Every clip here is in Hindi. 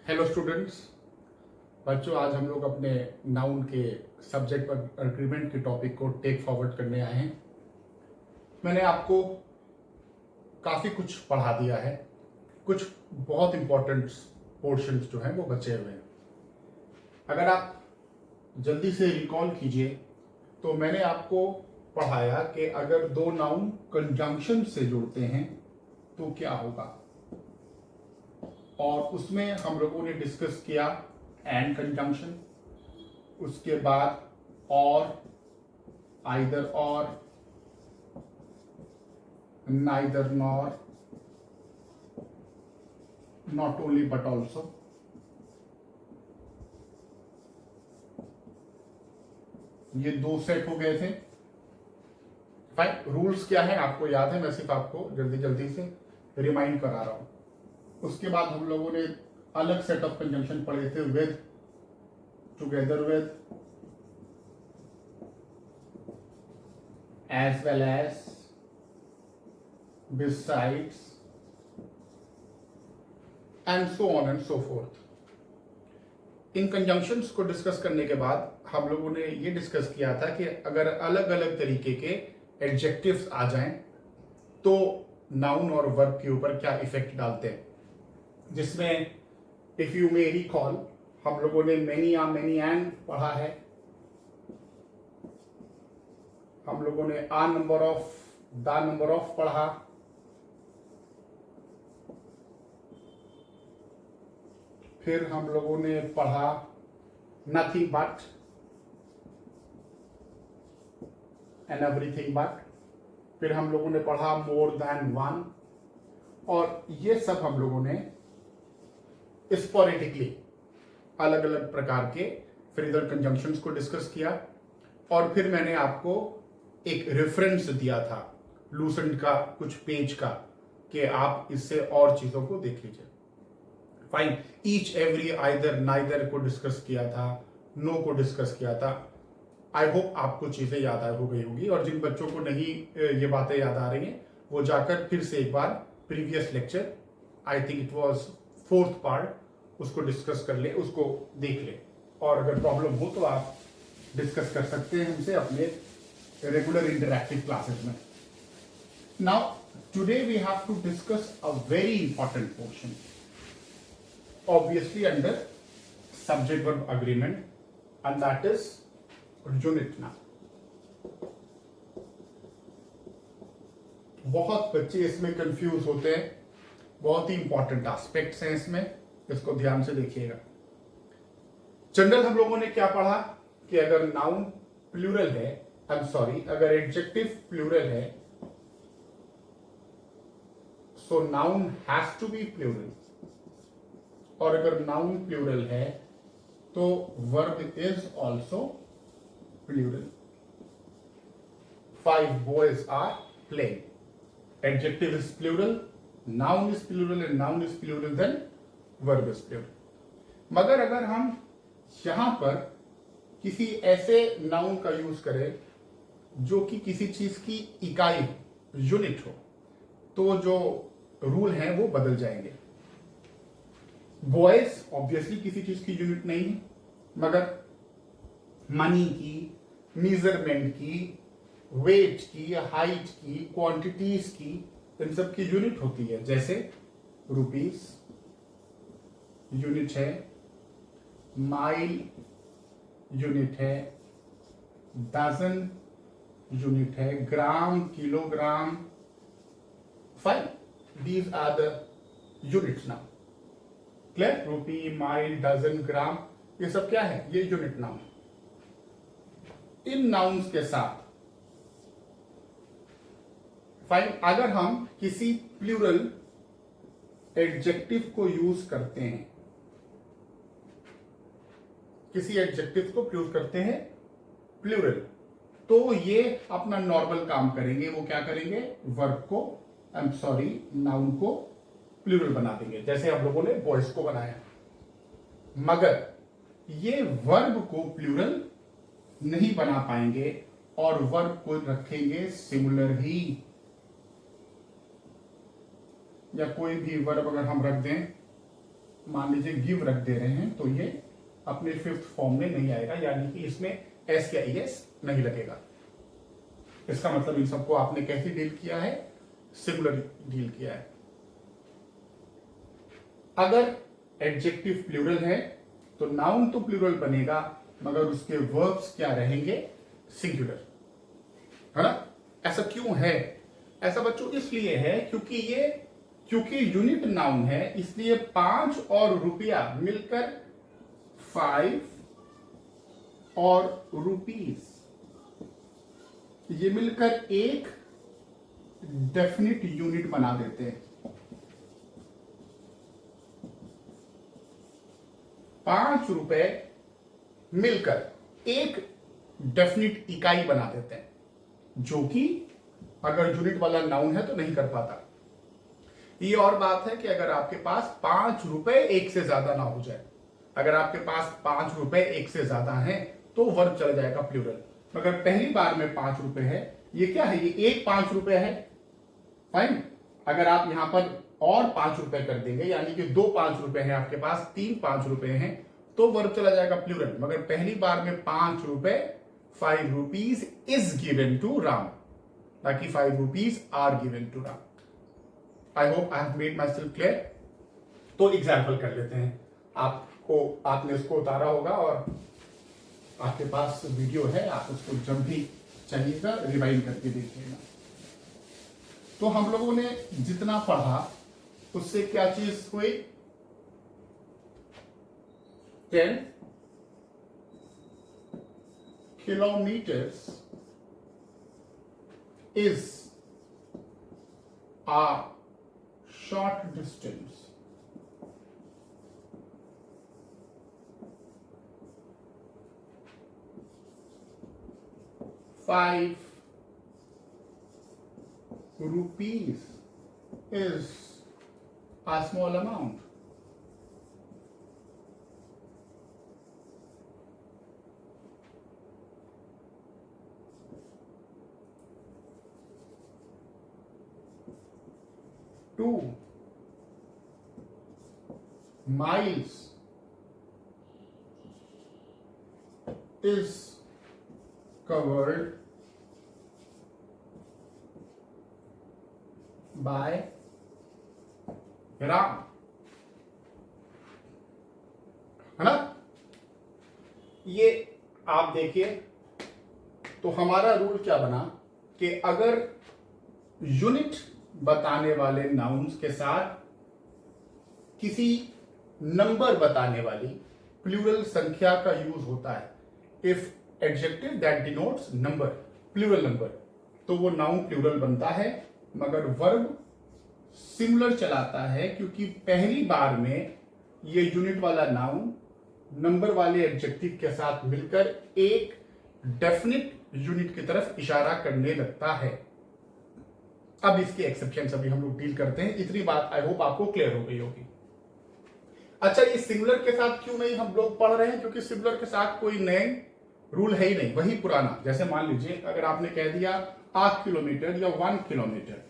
Hello students. बच्चों, आज हम लोग अपने नाउन के सब्जेक्ट पर अग्रीमेंट के टॉपिक को टेक फॉरवर्ड करने आए हैं। मैंने आपको काफ़ी कुछ पढ़ा दिया है, कुछ बहुत इंपॉर्टेंट पोर्शंस जो हैं वो बचे हुए हैं। अगर आप जल्दी से रिकॉल कीजिए तो मैंने आपको पढ़ाया कि अगर दो नाउन कंजंक्शन से जुड़ते हैं तो क्या होगा, और उसमें हम लोगों ने डिस्कस किया एंड कंजंक्शन, उसके बाद और, आइदर और, neither nor, not only but also. ये दो सेट हो गए थे। फाइन, रूल्स क्या है आपको याद है, मैं सिर्फ आपको जल्दी जल्दी से रिमाइंड करा रहा हूं। उसके बाद हम लोगों ने अलग सेट ऑफ कंजंक्शन पढ़े थे, with, together with, as well as, besides, and so on and so forth. इन कंजंक्शंस को डिस्कस करने के बाद हम लोगों ने ये डिस्कस किया था कि अगर अलग अलग तरीके के एडजेक्टिव्स आ जाएं तो नाउन और वर्ब के ऊपर क्या इफेक्ट डालते हैं, जिसमें इफ यू मे रिकॉल हम लोगों ने मेनी या मेनी एंड पढ़ा है, हम लोगों ने आ number of, the number of पढ़ा, फिर हम लोगों ने पढ़ा nothing but and everything but, फिर हम लोगों ने पढ़ा मोर देन वन, और ये सब हम लोगों ने स्पोरेटिकली अलग अलग प्रकार के फ्रेजल कंजंक्शंस को डिस्कस किया। और फिर मैंने आपको एक रेफरेंस दिया था लूसेंट का, कुछ पेज का, कि आप इससे और चीजों को देख लीजिए। Fine, each every, either, neither को डिस्कस किया था, नो को डिस्कस किया था। आई होप आपको चीजें याद हो गई होगी, और जिन बच्चों को नहीं ये बातें याद आ रही हैं वो जाकर फिर से एक बार previous lecture, I think it was 4th part, उसको डिस्कस कर ले, उसको देख ले, और अगर प्रॉब्लम हो तो आप डिस्कस कर सकते हैं हमसे अपने रेगुलर इंटरैक्टिव क्लासेस में। Now today we have to discuss a very important portion, obviously under subject verb agreement, and that is unit noun. बहुत बच्चे इसमें कंफ्यूज होते हैं, बहुत ही इंपॉर्टेंट एस्पेक्ट्स हैं इसमें, इसको ध्यान से देखिएगा। जनरल हम लोगों ने क्या पढ़ा कि अगर नाउन प्लूरल है, आई एम सॉरी, अगर एडजेक्टिव प्लूरल है so noun has to be plural, और अगर नाउन प्लूरल है तो verb is also plural. 5 boys are playing. Adjective is plural, noun is plural, and noun is plural, then verb is plural. मगर अगर हम यहां पर किसी ऐसे नाउन का यूज करें जो कि किसी चीज की इकाई हो, यूनिट हो, तो जो रूल हैं वो बदल जाएंगे। बॉयज ऑब्वियसली किसी चीज की यूनिट नहीं है, मगर मनी की, मेजरमेंट की, वेट की, हाइट की, क्वांटिटीज की, इन सब की यूनिट होती है। जैसे रुपीस यूनिट है, माइल यूनिट है, डजन यूनिट है, gram, kilogram. Fine, these are the units now. Clear? Rupee, mile, dozen, gram, ये सब क्या है? ये यूनिट नाउन। इन नाउन्स के साथ फाइन, अगर हम किसी प्लूरल एडजेक्टिव को यूज करते हैं, किसी एडजेक्टिव को यूज करते हैं प्लूरल, तो ये अपना नॉर्मल काम करेंगे। वो क्या करेंगे? वर्ब को, आई एम सॉरी, नाउन को प्लूरल बना देंगे, जैसे हम लोगों ने बॉयज को बनाया। मगर ये वर्ब को प्लूरल नहीं बना पाएंगे, और वर्ब को रखेंगे सिंगुलर ही। या कोई भी वर्ब अगर हम रख दें मान लीजिए गिव रख दे रहे हैं, तो ये अपने फिफ्थ फॉर्म में नहीं आएगा, यानी कि इसमें एस या ईएस नहीं लगेगा। इसका मतलब इन सबको आपने कैसे डील किया है, सिंगुलर डील किया है। अगर एडजेक्टिव प्लूरल है तो नाउन तो प्लूरल बनेगा, मगर उसके वर्ब्स क्या रहेंगे, सिंगुलर, है ना। ऐसा क्यों है? ऐसा बच्चों इसलिए है क्योंकि यूनिट नाउन है, इसलिए 5 और रुपया मिलकर 5 और रुपीस, ये मिलकर एक डेफिनिट यूनिट बना देते हैं। 5 रुपए मिलकर एक डेफिनिट इकाई बना देते हैं, जो कि अगर यूनिट वाला नाउन है तो नहीं कर पाता। ये और बात है कि अगर आपके पास 5 रुपए एक से ज्यादा ना हो जाए, अगर आपके पास 5 रुपए एक से ज्यादा हैं तो वर्ब चला जाएगा प्लूरल, मगर पहली बार में 5 रुपए है, ये क्या है, ये एक 5 रुपए है, फाइन। अगर आप यहां पर और 5 रुपए कर देंगे, यानी कि 2 5 रुपए हैं आपके पास, 3 5 रुपए हैं, तो वर्ब चला जाएगा प्लूरल। मगर पहली बार में 5 रुपए, 5 rupees is given to Ram, ताकि 5 rupees are given to Ram. I hope I have made myself clear. तो एग्जाम्पल कर लेते हैं। आपने इसको उतारा होगा और आपके पास वीडियो है, आप उसको जब भी चाहिएगा रिवाइंड करके देखिएगा। तो हम लोगों ने जितना पढ़ा उससे क्या चीज हुई, 10 kilometers is a short distance. 5 rupees is a small amount. Two miles is covered by Ram, है ना। ये आप देखिए, तो हमारा रूल क्या बना कि अगर यूनिट बताने वाले नाउन्स के साथ किसी नंबर बताने वाली प्लूरल संख्या का यूज होता है, if adjective that denotes number, plural number, तो वो नाउन प्लूरल बनता है, मगर वर्ब सिंगुलर चलाता है, क्योंकि पहली बार में ये यूनिट वाला नाउन नंबर वाले एडजेक्टिव के साथ मिलकर एक डेफिनिट यूनिट की तरफ इशारा करने लगता है। अब इसके एक्सेप्शन अभी हम लोग डील करते हैं। इतनी बात आई होप आपको क्लियर हो गई होगी। अच्छा, ये सिंगुलर के साथ क्यों नहीं हम लोग पढ़ रहे हैं, क्योंकि सिंगुलर के साथ कोई नए रूल है ही नहीं, वही पुराना। जैसे मान लीजिए अगर आपने कह दिया 8 किलोमीटर या 1 किलोमीटर,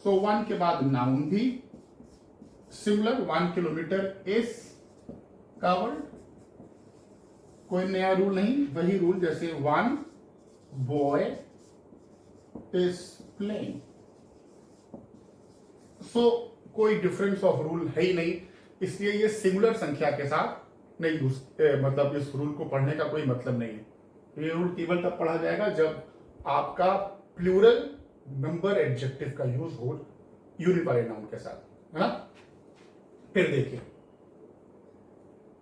सो 1 के बाद नाउन भी सिंगुलर, 1 किलोमीटर इज कवर्ड, कोई नया रूल नहीं, वही रूल जैसे 1 बॉय इज प्लेइंग। सो कोई डिफरेंस ऑफ रूल है ही नहीं, इसलिए ये सिंगुलर संख्या के साथ नहीं यूज, मतलब इस रूल को पढ़ने का कोई मतलब नहीं है। ये रूल केवल तब पढ़ा जाएगा जब आपका प्लूरल नंबर एडजेक्टिव का यूज हो यूनिट वाले नाउन के साथ, है ना। फिर देखिए,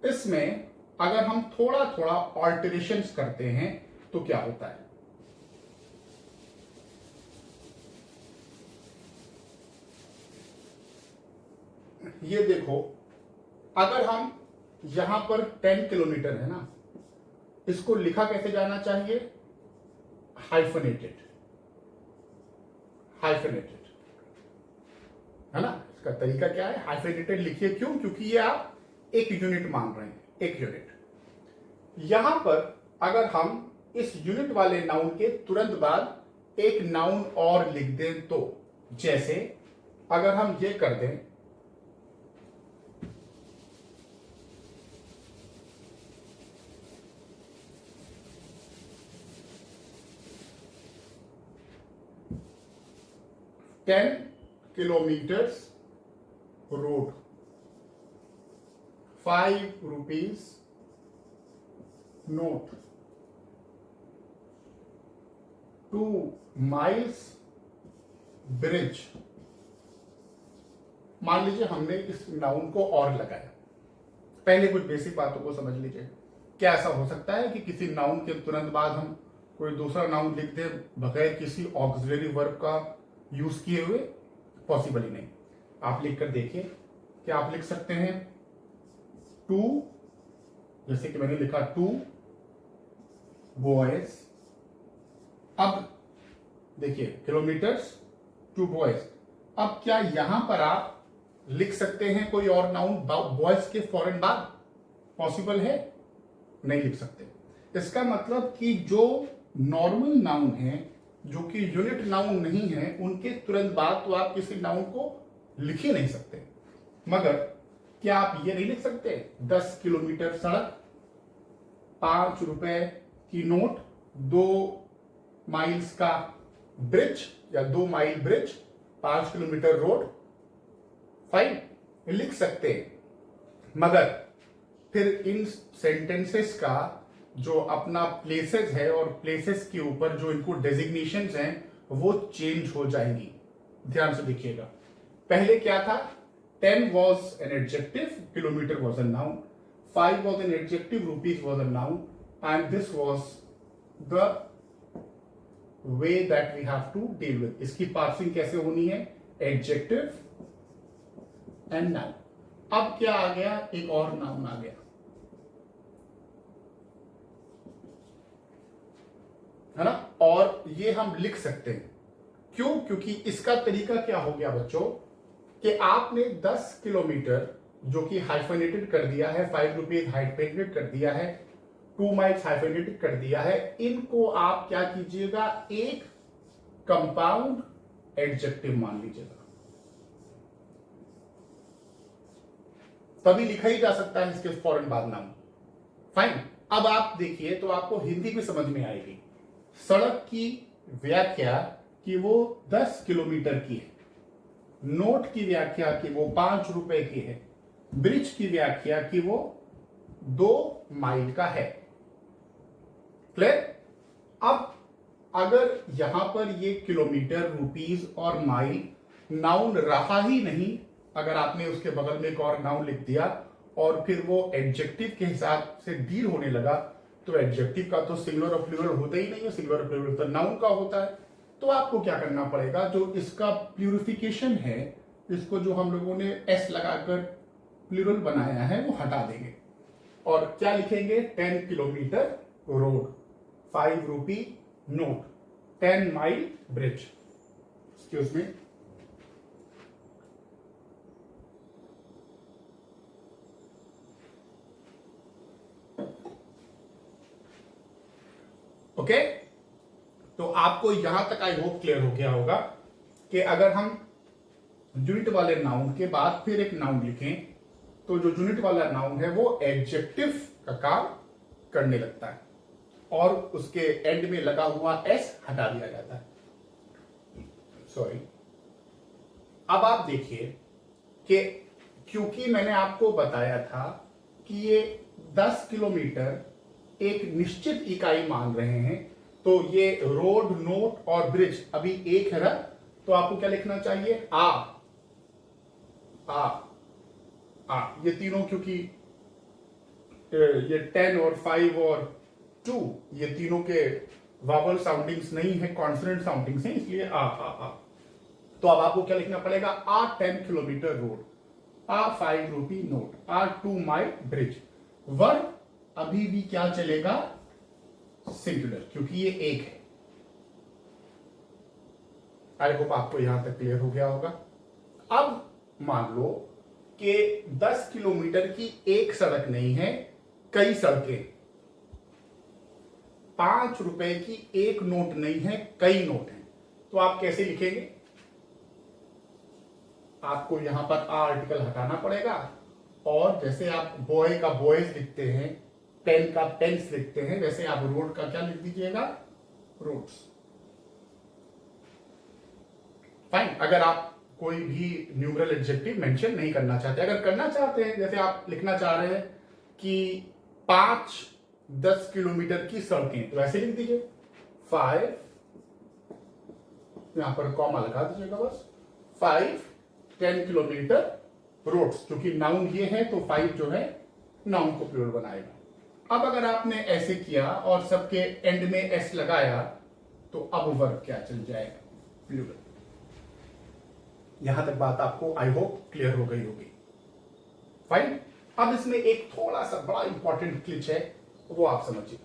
इसमें अगर हम थोड़ा थोड़ा ऑल्टरेशंस करते हैं तो क्या होता है। ये देखो, अगर हम यहां पर 10 किलोमीटर है ना, इसको लिखा कैसे जाना चाहिए, हाइफनेटेड, हाइफनेटेड, है ना। इसका तरीका क्या है, हाइफनेटेड लिखिए। क्यों? क्योंकि ये आप एक यूनिट मान रहे हैं, एक यूनिट। यहां पर अगर हम इस यूनिट वाले नाउन के तुरंत बाद एक नाउन और लिख दें, तो जैसे अगर हम ये कर दें 10 kilometres road, 5 rupees note, 2 miles bridge. मान लीजिए हमने इस नाउन को और लगाया। पहले कुछ बेसिक बातों को समझ लीजिए। क्या ऐसा हो सकता है कि किसी नाउन के तुरंत बाद हम कोई दूसरा नाउन लिख दें बगैर किसी ऑक्सिलरी वर्ब का यूज किए हुए? पॉसिबल ही नहीं। आप लिख कर देखिए कि आप लिख सकते हैं 2, जैसे कि मैंने लिखा 2 बॉयज। अब देखिए किलोमीटर्स, 2 बॉयज। अब क्या यहां पर आप लिख सकते हैं कोई और नाउन बॉयज के फौरन बाद? पॉसिबल है? नहीं लिख सकते। इसका मतलब कि जो नॉर्मल नाउन है, जो कि यूनिट नाउन नहीं है, उनके तुरंत बाद तो आप किसी नाउन को लिख ही नहीं सकते। मगर क्या आप ये नहीं लिख सकते 10 किलोमीटर सड़क, 5 रुपए की नोट, 2 माइल्स का ब्रिज या 2 mile bridge, 5 kilometre road? Fine, लिख सकते हैं। मगर फिर इन सेंटेंसेस का जो अपना प्लेसेस है और प्लेसेस के ऊपर जो इनको डेजिग्नेशंस हैं वो चेंज हो जाएंगी। ध्यान से देखिएगा। पहले क्या था? 10 was an adjective, kilometer was a noun, 5 was an adjective, rupees was a noun, and this was the way that we have to deal with. इसकी पार्सिंग कैसे होनी है? Adjective and noun. अब क्या आ गया? एक और नाउन आ गया, है ना? और ये हम लिख सकते हैं। क्यों? क्योंकि इसका तरीका क्या हो गया बच्चों कि आपने 10 किलोमीटर जो कि हाइफेनेटेड कर दिया है, 5 रुपीज हाइफेनेटेड कर दिया है, 2 माइल्स हाइफेनेटेड कर दिया है। इनको आप क्या कीजिएगा? एक कंपाउंड एडजेक्टिव मान लीजिएगा, तभी लिखा ही जा सकता है इसके फौरन बाद नाउन। फाइन। अब आप देखिए तो आपको हिंदी में समझ में आएगी। सड़क की व्याख्या कि वो 10 किलोमीटर की है, नोट की व्याख्या कि वो 5 रुपए की है, ब्रिज की व्याख्या कि वो 2 माइल का है। क्लियर? अब अगर यहां पर ये किलोमीटर, रुपीज और माइल नाउन रहा ही नहीं, अगर आपने उसके बगल में एक और नाउन लिख दिया और फिर वो एडजेक्टिव के हिसाब से डील होने लगा, तो एडजेक्टिव का तो सिंगुलर और प्लूरल होता ही नहीं है, सिंगुलर और प्लूरल तो नाउन का होता है। तो आपको क्या करना पड़ेगा? जो इसका प्यूरिफिकेशन है, इसको जो हम लोगों ने एस लगाकर प्लूरल बनाया है, वो हटा देंगे और क्या लिखेंगे? 10 kilometre road, 5 rupee note, 10 mile bridge. Excuse me. Okay? तो आपको यहां तक आई होप क्लियर हो गया होगा कि अगर हम यूनिट वाले नाउन के बाद फिर एक नाउन लिखें तो जो यूनिट वाला नाउन है वो एडजेक्टिव का काम करने लगता है और उसके एंड में लगा हुआ एस हटा दिया जाता है। सॉरी। अब आप देखिए कि क्योंकि मैंने आपको बताया था कि ये 10 किलोमीटर एक निश्चित इकाई मान रहे हैं, तो ये रोड, नोट और ब्रिज अभी एक है ना, तो आपको क्या लिखना चाहिए? आ। ये तीनों, क्योंकि ये 10 और 5 और 2 ये तीनों के वावल साउंडिंग्स नहीं है, कॉन्सोनेंट साउंडिंग्स हैं, इसलिए आ। तो अब आपको क्या लिखना पड़ेगा? आ 10 किलोमीटर रोड, आ 5 रुपी नोट, आ 2 माइल ब्रिज। वर्ब अभी भी क्या चलेगा? सिंगुलर, क्योंकि ये एक है। आई होप आपको यहां तक क्लियर हो गया होगा। अब मान लो कि 10 किलोमीटर की एक सड़क नहीं है, कई सड़कें। 5 रुपए की एक नोट नहीं है, कई नोट हैं। तो आप कैसे लिखेंगे? आपको यहां पर आर्टिकल हटाना पड़ेगा और जैसे आप बॉय का बॉयज लिखते हैं, पेन का पेन्स लिखते हैं, वैसे आप रोड का क्या लिख दीजिएगा? रोड्स। फाइन। अगर आप कोई भी न्यूमरल एडजेक्टिव मेंशन नहीं करना चाहते, अगर करना चाहते हैं, जैसे आप लिखना चाह रहे हैं कि 5-10 किलोमीटर की सड़कें, तो ऐसे लिख दीजिए 5, यहां पर कॉमा लगा दीजिएगा बस, 5-10 किलोमीटर रोड्स, क्योंकि नाउन ये है तो 5 जो है नाउन को प्लूरल बनाएगा। अब अगर आपने ऐसे किया और सबके एंड में एस लगाया तो अब वर्ब क्या चल जाएगा, प्लूरल। यहां तक बात आपको आई होप क्लियर हो गई होगी। फाइन। अब इसमें एक थोड़ा सा बड़ा इंपॉर्टेंट क्लिच है, वो आप समझिए।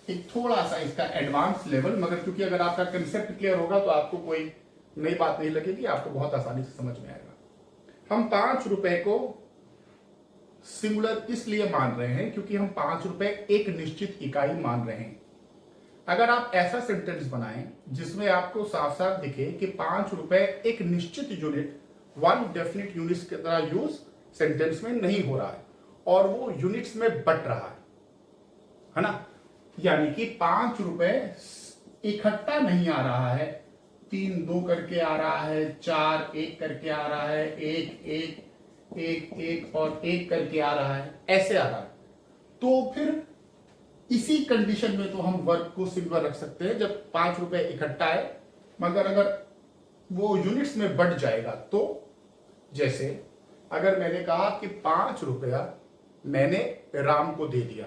एक थोड़ा सा इसका एडवांस लेवल, मगर क्योंकि अगर आपका कंसेप्ट क्लियर होगा तो आपको कोई नई बात नहीं लगेगी, आपको बहुत आसानी से समझ में आएगा। हम 5 रुपए को सिंगुलर इसलिए मान रहे हैं क्योंकि हम 5 रुपए एक निश्चित इकाई मान रहे हैं। अगर आप ऐसा सेंटेंस बनाएं जिसमें आपको साफ साफ दिखे कि 5 रुपए एक निश्चित यूनिट, वन डेफिनेट यूनिट की तरह यूज सेंटेंस में नहीं हो रहा है और वो यूनिट्स में बट रहा है ना, यानी कि 5 रुपए इकट्ठा नहीं आ रहा है, 3 2 करके आ रहा है, 4 1 करके आ रहा है, 1 1 1 1 और 1 करके आ रहा है, ऐसे आ रहा है। तो फिर इसी कंडीशन में तो हम वर्ब को सिंगुलर रख सकते हैं जब 5 रुपए इकट्ठा है, मगर अगर वो यूनिट्स में बढ़ जाएगा तो, जैसे अगर मैंने कहा कि 5 रुपया मैंने राम को दे दिया,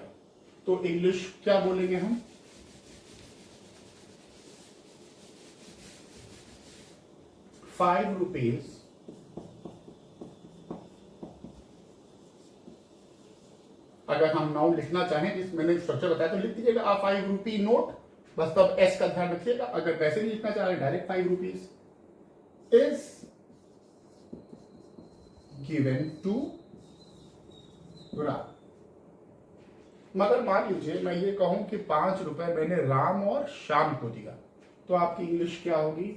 तो इंग्लिश क्या बोलेंगे हम, 5 रुपीज अगर हम नाउन लिखना चाहें, जिस मैंने स्ट्रक्चर बताया तो लिख दीजिएगा आप 5 रुपी नोट, बस तब एस का ध्यान रखिएगा। अगर वैसे नहीं लिखना चाह रहे direct 5 rupees is given to Ram. मगर मान लीजिए मैं ये कहूं कि 5 रुपए मैंने राम और श्याम को दिया, तो आपकी इंग्लिश क्या होगी,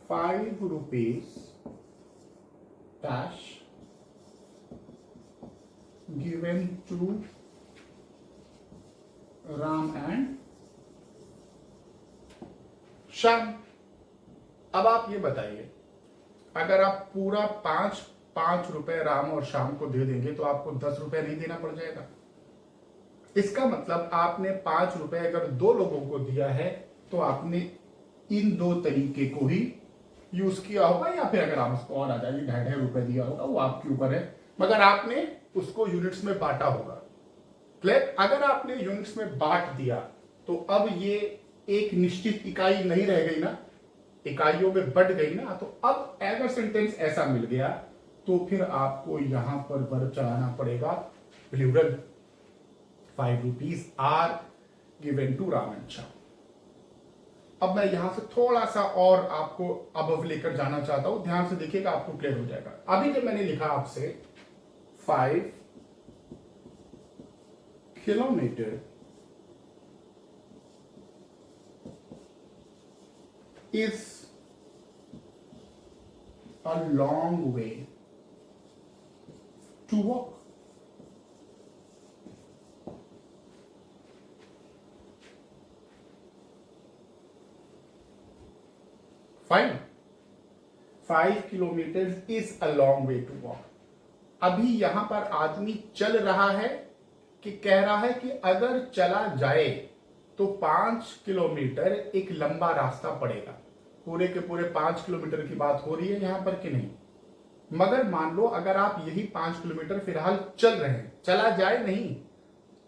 5 rupees dash given to Ram and Shyam. अब आप ये बताइए, अगर आप पूरा 5 रुपए राम और श्याम को दे देंगे तो आपको 10 रुपए नहीं देना पड़ जाएगा। इसका मतलब आपने 5 रुपए अगर 2 लोगों को दिया है तो आपने इन 2 तरीके को ही यूज किया होगा, या फिर अगर आप उसको और आ जाएगी 2.5 रुपए दिया होगा, वो आपके ऊपर है, मगर आपने उसको यूनिट्स में बांटा होगा। क्लियर। अगर आपने यूनिट्स में बांट दिया तो अब ये एक निश्चित इकाई नहीं रह गई ना, इकाइयों में बढ़ गई ना, तो अब अगर सेंटेंस ऐसा मिल गया तो फिर आपको यहां पर वर्ब चलाना पड़ेगा plural. 5 rupees are given to Ram and Shyam. अब मैं यहां से थोड़ा सा और आपको अब लेकर जाना चाहता हूं, ध्यान से देखिएगा, आपको क्लियर हो जाएगा। अभी जब मैंने लिखा आपसे 5 kilometre is a long way to walk. Fine. 5 kilometers is a long way to walk. अभी यहां पर आदमी चल रहा है कि कह रहा है कि अगर चला जाए तो 5 किलोमीटर एक लंबा रास्ता पड़ेगा। पूरे के पूरे 5 किलोमीटर की बात हो रही है यहां पर कि नहीं। मगर मान लो अगर आप यही 5 किलोमीटर फिलहाल चल रहे हैं, चला जाए नहीं,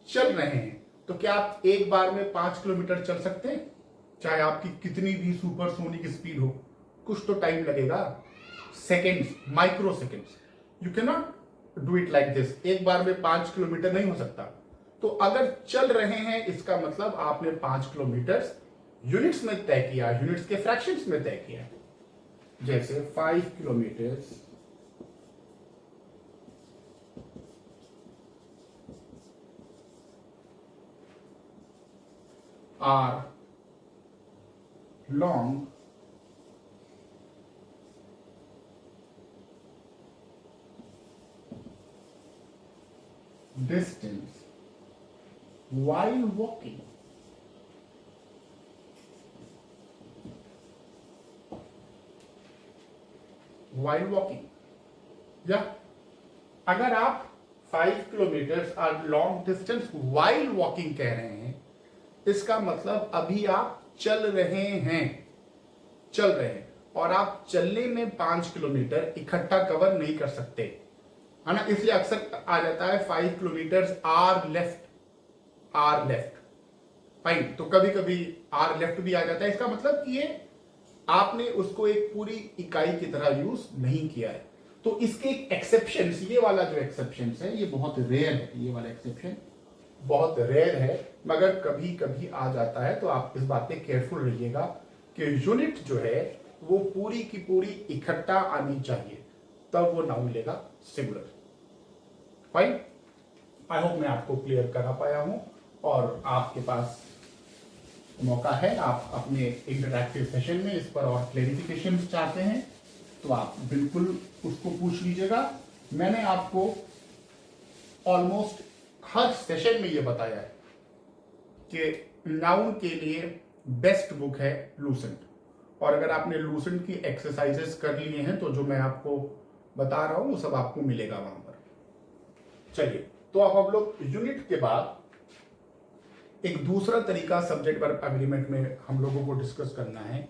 चल रहे हैं, तो क्या आप एक बार में 5 किलोमीटर चल सकते हैं? चाहे आपकी कितनी भी सुपरसोनिक स्पीड हो, कुछ तो टाइम लगेगा, seconds, micro seconds. You can not do it like this, एक बार में 5 किलोमीटर नहीं हो सकता। तो अगर चल रहे हैं इसका मतलब आपने 5 किलोमीटर यूनिट्स में तय किया, यूनिट्स के फ्रैक्शंस में तय किया। जैसे 5 kilometres are long distance while walking, while walking, या अगर आप 5 किलोमीटर और लॉन्ग डिस्टेंस while walking कह रहे हैं, इसका मतलब अभी आप चल रहे हैं, चल रहे हैं, और आप चलने में 5 किलोमीटर इकट्ठा कवर नहीं कर सकते, है ना। इसलिए अक्सर आ जाता है 5 kilometres are left, are left, fine. तो कभी कभी आर लेफ्ट भी आ जाता है, इसका मतलब कि ये आपने उसको एक पूरी इकाई की तरह यूज नहीं किया है। तो इसके एक्सेप्शन, ये वाला जो एक्सेप्शन है ये बहुत रेयर है, ये वाला एक्सेप्शन बहुत रेयर है, मगर कभी कभी आ जाता है। तो आप इस बात पे केयरफुल रहिएगा कि यूनिट जो है वो पूरी की पूरी इकट्ठा आनी चाहिए, तब वो नाउन लेगा सिंगुलर, फाइन। आई होप मैं आपको क्लियर करा पाया हूं, और आपके पास मौका है, आप अपने इंटरैक्टिव सेशन में इस पर और क्लेरिफिकेशन चाहते हैं तो आप बिल्कुल उसको पूछ लीजिएगा। मैंने आपको ऑलमोस्ट हर सेशन में ये बताया है कि नाउन के लिए बेस्ट बुक है लूसेंट, और अगर आपने लूसेंट की एक्सरसाइजेस कर लिए हैं तो जो मैं आपको बता रहा हूं वो सब आपको मिलेगा वहां पर। चलिए, तो अब हम लोग यूनिट के बाद एक दूसरा तरीका सब्जेक्ट वर्ब एग्रीमेंट में हम लोगों को डिस्कस करना है,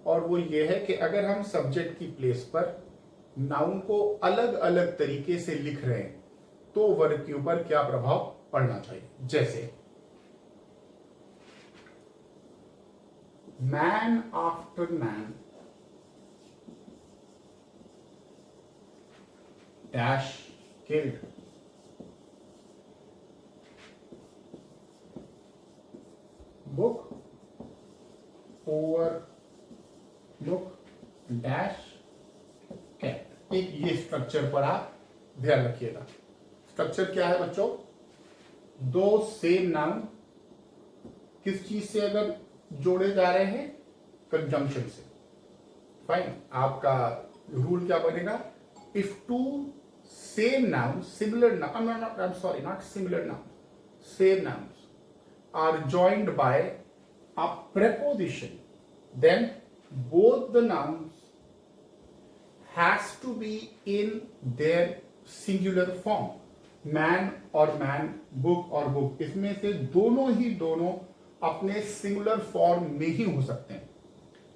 और वो ये है कि अगर हम सब्जेक्ट की प्लेस पर नाउन को अलग अलग तरीके से लिख रहे हैं तो वर्ब के ऊपर क्या प्रभाव पड़ना चाहिए। जैसे man after man dash killed, book over look dash cat. एक ये स्ट्रक्चर पर आप ध्यान रखिएगा। स्ट्रक्चर क्या है बच्चों? दो सेम नाउन किस चीज से अगर जोड़े जा रहे हैं? कंजंक्शन से, फाइन। आपका रूल क्या बनेगा? If two same noun, similar noun, I am sorry, not similar noun, same nouns are joined by a preposition, then both the nouns has to be in their singular form. man और man, book और book, इसमें से दोनों ही दोनों अपने सिंगुलर फॉर्म में ही हो सकते हैं।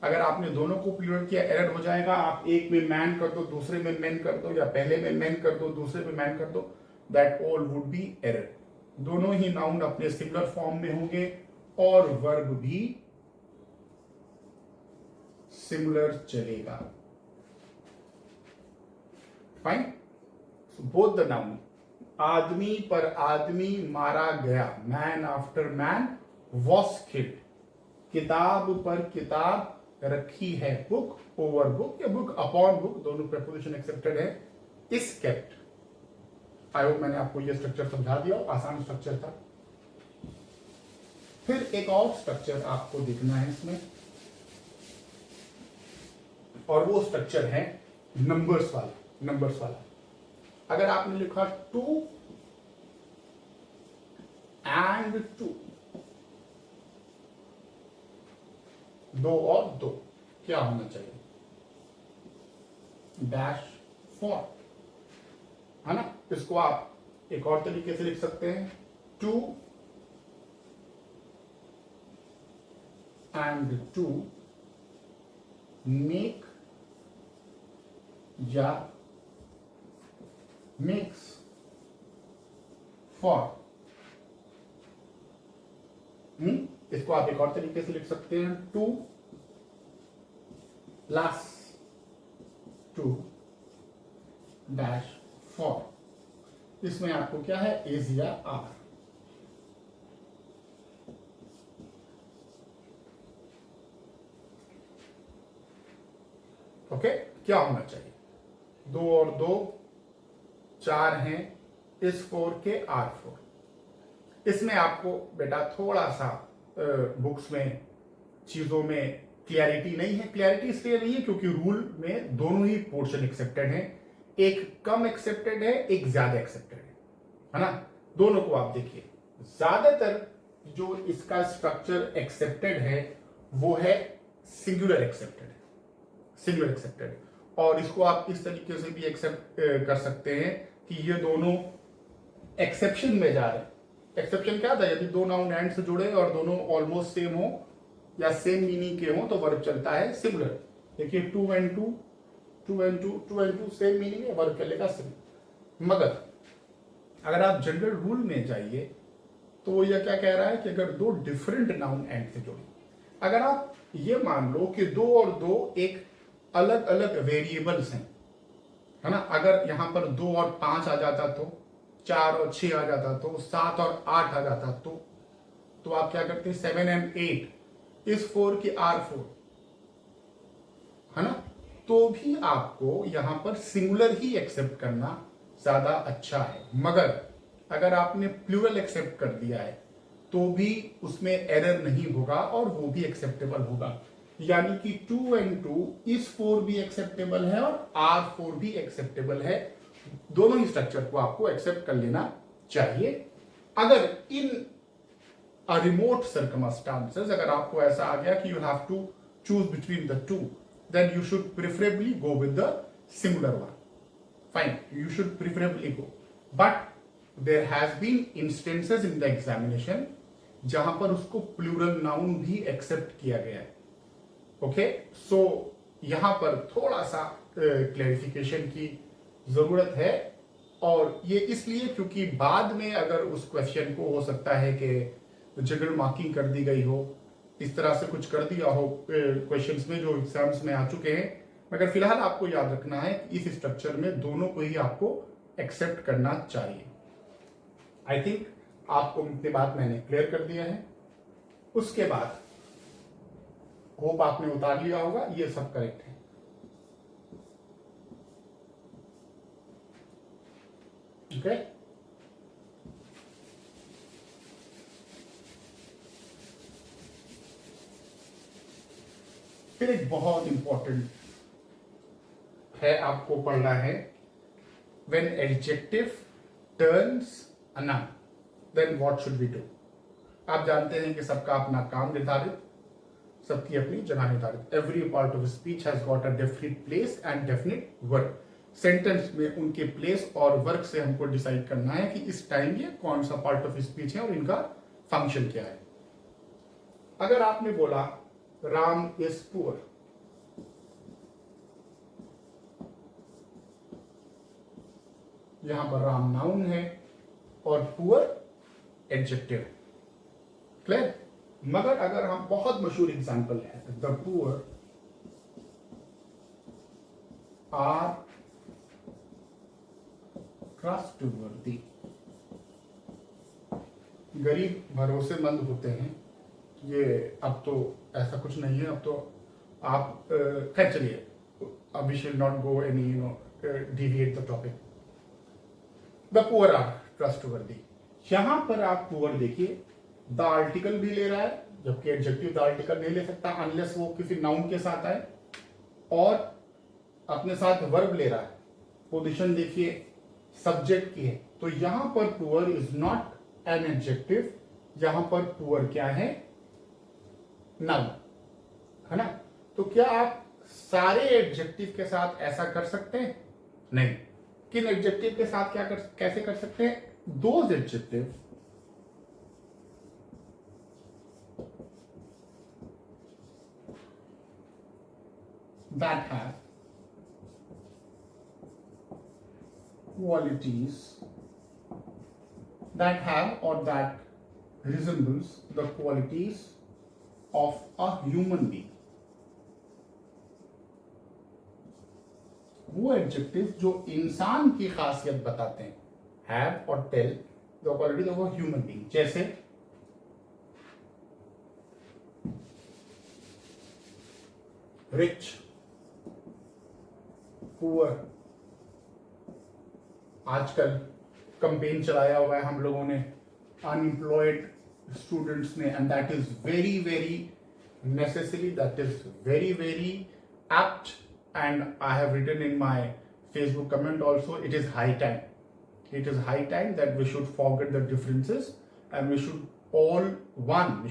अगर आपने दोनों को प्लूरल किया एरर हो जाएगा। आप एक में मैन कर दो, दूसरे में मैन कर दो, या पहले में मैन कर दो, दूसरे में मैन कर दो, that all would be error. दोनों ही नाउन अपने सिंगुलर फॉर्म में होंगे और वर्ब भी सिंगुलर चलेगा, फाइन। बोथ द नाउन, आदमी पर आदमी मारा गया, man after man was killed, किताब पर किताब रखी है, बुक ओवर बुक या बुक अपॉन बुक, दोनों प्रेपोजिशन एक्सेप्टेड है, इज केप्ट। आई होप मैंने आपको यह स्ट्रक्चर समझा दिया, आसान स्ट्रक्चर था। फिर एक और स्ट्रक्चर आपको देखना है इसमें, और वो स्ट्रक्चर है नंबर्स वाला। नंबर्स वाला अगर आपने लिखा टू एंड टू, दो और दो, क्या होना चाहिए? डैश फॉर, है ना। इसको आप एक और तरीके से लिख सकते हैं, टू एंड टू मेक या मेक्स फॉर। इसको आप एक और तरीके से लिख सकते हैं, two plus two dash for. इसमें आपको क्या है? इज या आर। ओके, क्या होना चाहिए? दो और दो चार हैं, इस फोर के आर फोर। इसमें आपको बेटा थोड़ा सा बुक्स में चीजों में क्लियरिटी नहीं है। क्लियरिटी इसलिए नहीं है क्योंकि रूल में दोनों ही पोर्शन एक्सेप्टेड है, एक कम एक्सेप्टेड है, एक ज्यादा एक्सेप्टेड है ना। दोनों को आप देखिए, ज्यादातर जो इसका स्ट्रक्चर एक्सेप्टेड है वो है सिंगुलर एक्सेप्टेड, सिंगुलर एक्सेप्टेड। और इसको आप इस तरीके से भी एक्सेप्ट कर सकते हैं कि ये दोनों एक्सेप्शन में जा रहे हैं। एक्सेप्शन क्या था, यदि दो नाउन एंड से जुड़े और दोनों ऑलमोस्ट सेम हो या सेम मीनिंग के हो तो वर्ब चलता है सिंगुलर। देखिए two and two same meaning है, वर्ब चलेगा सिंगुलर। मगर अगर आप जनरल रूल में जाइए तो यह क्या कह रहा है कि अगर दो डिफरेंट नाउन एंड से जुड़े, अगर आप ये मान लो कि दो और दो एक अलग अलग वेरिएबल्स हैं, है ना, अगर यहां पर 2 और 5 आ जाता तो, 4 और 6 आ जाता तो, 7 और 8 आ जाता तो आप क्या करते हैं, 7 and 8 इस 4 की R4, है ना, तो भी आपको यहां पर सिंगुलर ही एक्सेप्ट करना ज्यादा अच्छा है। मगर अगर आपने प्लूरल एक्सेप्ट कर दिया है तो भी उसमें एरर नहीं होगा और वो भी एक्सेप्टेबल होगा। यानी कि 2 and 2 इस 4 भी एक्सेप्टेबल है और R4 भी एक्सेप्टेबल है। दोनों ही स्ट्रक्चर को आपको एक्सेप्ट कर लेना चाहिए। अगर इन रिमोट सर्कमस्टांसेस अगर आपको ऐसा आ गया कि you have to choose between the two, then you should preferably go with the singular one. Fine, you should preferably go. But there has been instances in the examination जहां पर उसको प्लूरल नाउन भी एक्सेप्ट किया गया है। ओके, सो यहां पर थोड़ा सा क्लैरिफिकेशन की जरूरत है। और ये इसलिए क्योंकि बाद में अगर उस क्वेश्चन को हो सकता है कि जनरल मार्किंग कर दी गई हो, इस तरह से कुछ कर दिया हो क्वेश्चंस में जो एग्जाम्स में आ चुके हैं। मगर फिलहाल आपको याद रखना है कि इस स्ट्रक्चर में दोनों को ही आपको एक्सेप्ट करना चाहिए। आई थिंक आपको अपनी बात मैंने क्लियर कर दिया है। उसके बाद होप आपने उतार लिया होगा, ये सब करेक्ट है। ओके, फिर एक बहुत इंपॉर्टेंट है, आपको पढ़ना है, when adjective turns a noun then what should we do. आप जानते हैं कि सबका अपना काम निर्धारित, सबकी अपनी जगह निर्धारित। Every part of speech has got a definite place and definite work. Sentence में उनके प्लेस और वर्क से हमको डिसाइड करना है कि इस टाइम ये कौन सा पार्ट ऑफ स्पीच है और इनका फंक्शन क्या है। अगर आपने बोला राम इज पुअर, यहां पर राम नाउन है और पुअर एडजेक्टिव है, क्लियर। मगर अगर हम बहुत मशहूर एग्जांपल है, द पुअर आर ट्रस्टवर्दी, गरीब भरोसेमंद होते हैं। ये अब तो ऐसा कुछ नहीं है, अब तो आप खैर चलिए, अब we should not go any deviate the topic. The poor are trustworthy, यहां पर आप पुअर देखिए, द आर्टिकल भी ले रहा है, जबकि एडजेक्टिव द आर्टिकल नहीं ले सकता अनलेस वो किसी नाउन के साथ आए, और अपने साथ वर्ब ले रहा है। पोजीशन देखिए सब्जेक्ट की है, तो यहां पर poor is not an adjective, यहां पर पुअर क्या है, नाउन, है ना। तो क्या आप सारे एडजेक्टिव के साथ ऐसा कर सकते हैं? नहीं। किन एडजेक्टिव के साथ कैसे कर सकते हैं? Those adjective that have qualities that have or that resembles the qualities of a human being। वो एडजेक्टिव जो इंसान की खासियत बताते हैं, हैव और tell the qualities of a human being. जैसे रिच, पुअर। आजकल कंपेन चलाया हुआ है हम लोगों ने, अनएम्प्लॉयड स्टूडेंट्स ने, and that is very very necessary, that is very very apt, and I have written in my Facebook comment also, it is high time that we should forget the differences and we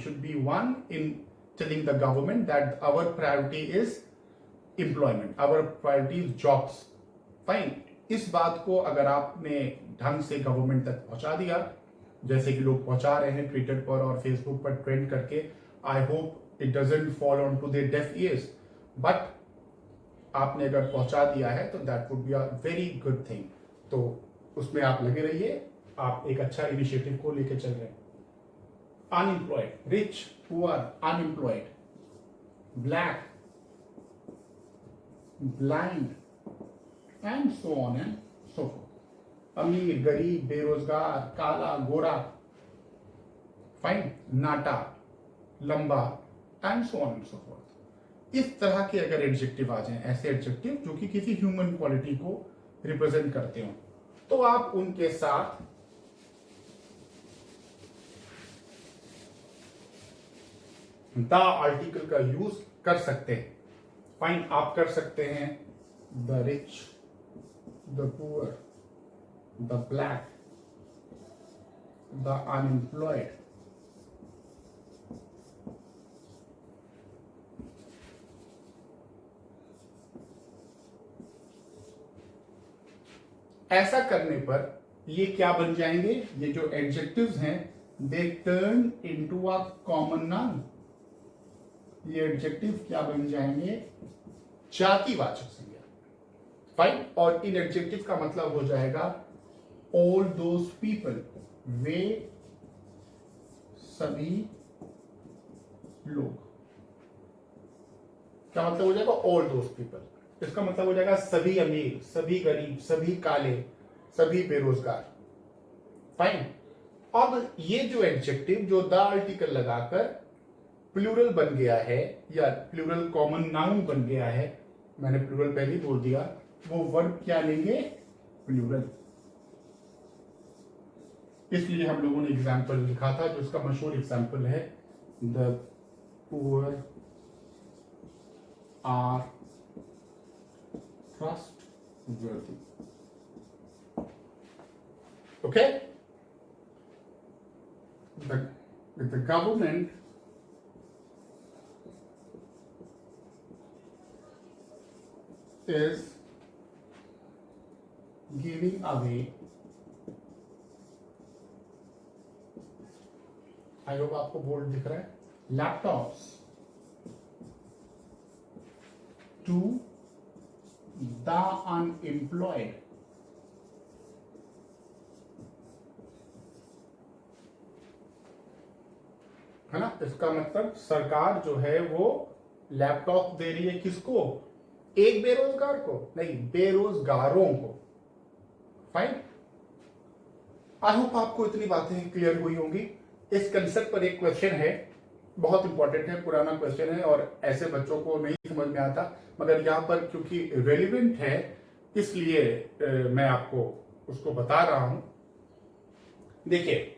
should be one in telling the government that our priority is employment, our priority is jobs. Fine, इस बात को अगर आपने ढंग से गवर्नमेंट तक पहुंचा दिया, जैसे कि लोग पहुंचा रहे हैं ट्विटर पर और फेसबुक पर ट्रेंड करके, I hope it doesn't fall on to their deaf ears, but आपने अगर पहुंचा दिया है तो that would be a very good thing. तो उसमें आप लगे रहिए, आप एक अच्छा इनिशिएटिव को लेके चल रहे हैं। Unemployed, rich, poor, unemployed, black, blind and so on and so fourth. अमीर, गरीब, बेरोजगार, काला, गोरा, फाइन, नाटा, लंबा and so on and so fourth. इस तरह के अगर एडजेक्टिव आ जाएं, ऐसे एडजेक्टिव जो कि किसी ह्यूमन क्वालिटी को रिप्रेजेंट करते हो, तो आप उनके साथ द आर्टिकल का यूज कर सकते हैं। फाइन, आप कर सकते हैं the rich, the poor, the black, the unemployed, ऐसा करने पर ये क्या बन जाएंगे, ये जो एडजेक्टिव्स हैं, they turn into a common noun. ये एडजेक्टिव क्या बन जाएंगे, जातिवाचक संज्ञा। फाइन, और इन एडजेक्टिव का मतलब हो जाएगा ऑल दोज पीपल, वे सभी लोग। क्या मतलब हो जाएगा, ऑल दोज पीपल। इसका मतलब हो जाएगा सभी अमीर, सभी गरीब, सभी काले, सभी बेरोजगार। फाइन, अब ये जो एडजेक्टिव जो द आर्टिकल लगाकर प्लूरल बन गया है या प्लूरल कॉमन नाउन बन गया है, मैंने प्लूरल पहले ही बोल दिया, वो वर्ब क्या लेंगे, प्लूरल। इसलिए हम लोगों ने एग्जाम्पल लिखा था, जो उसका मशहूर एग्जाम्पल है, the poor are trustworthy. Okay? The government is giving away, I hope आपको बोर्ड दिख रहा है, लैपटॉप्स टू द अनएम्प्लॉयड। है ना, इसका मतलब सरकार जो है वो लैपटॉप दे रही है, किसको, एक बेरोजगार को नहीं, बेरोजगारों को। फाइन, आई होप आपको इतनी बातें क्लियर हुई होंगी। इस कंसेप्ट पर एक क्वेश्चन है, बहुत इंपॉर्टेंट है, पुराना क्वेश्चन है और ऐसे बच्चों को नहीं समझ में आता, मगर यहाँ पर क्योंकि रेलिवेंट है इसलिए मैं आपको उसको बता रहा हूं। देखिए,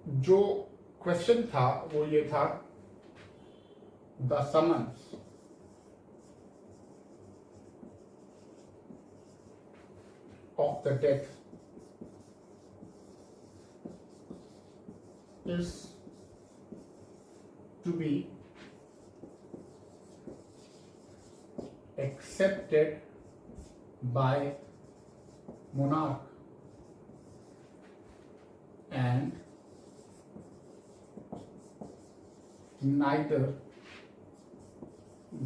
जो क्वेश्चन था वो ये था, the summons of the death is to be accepted by monarch and neither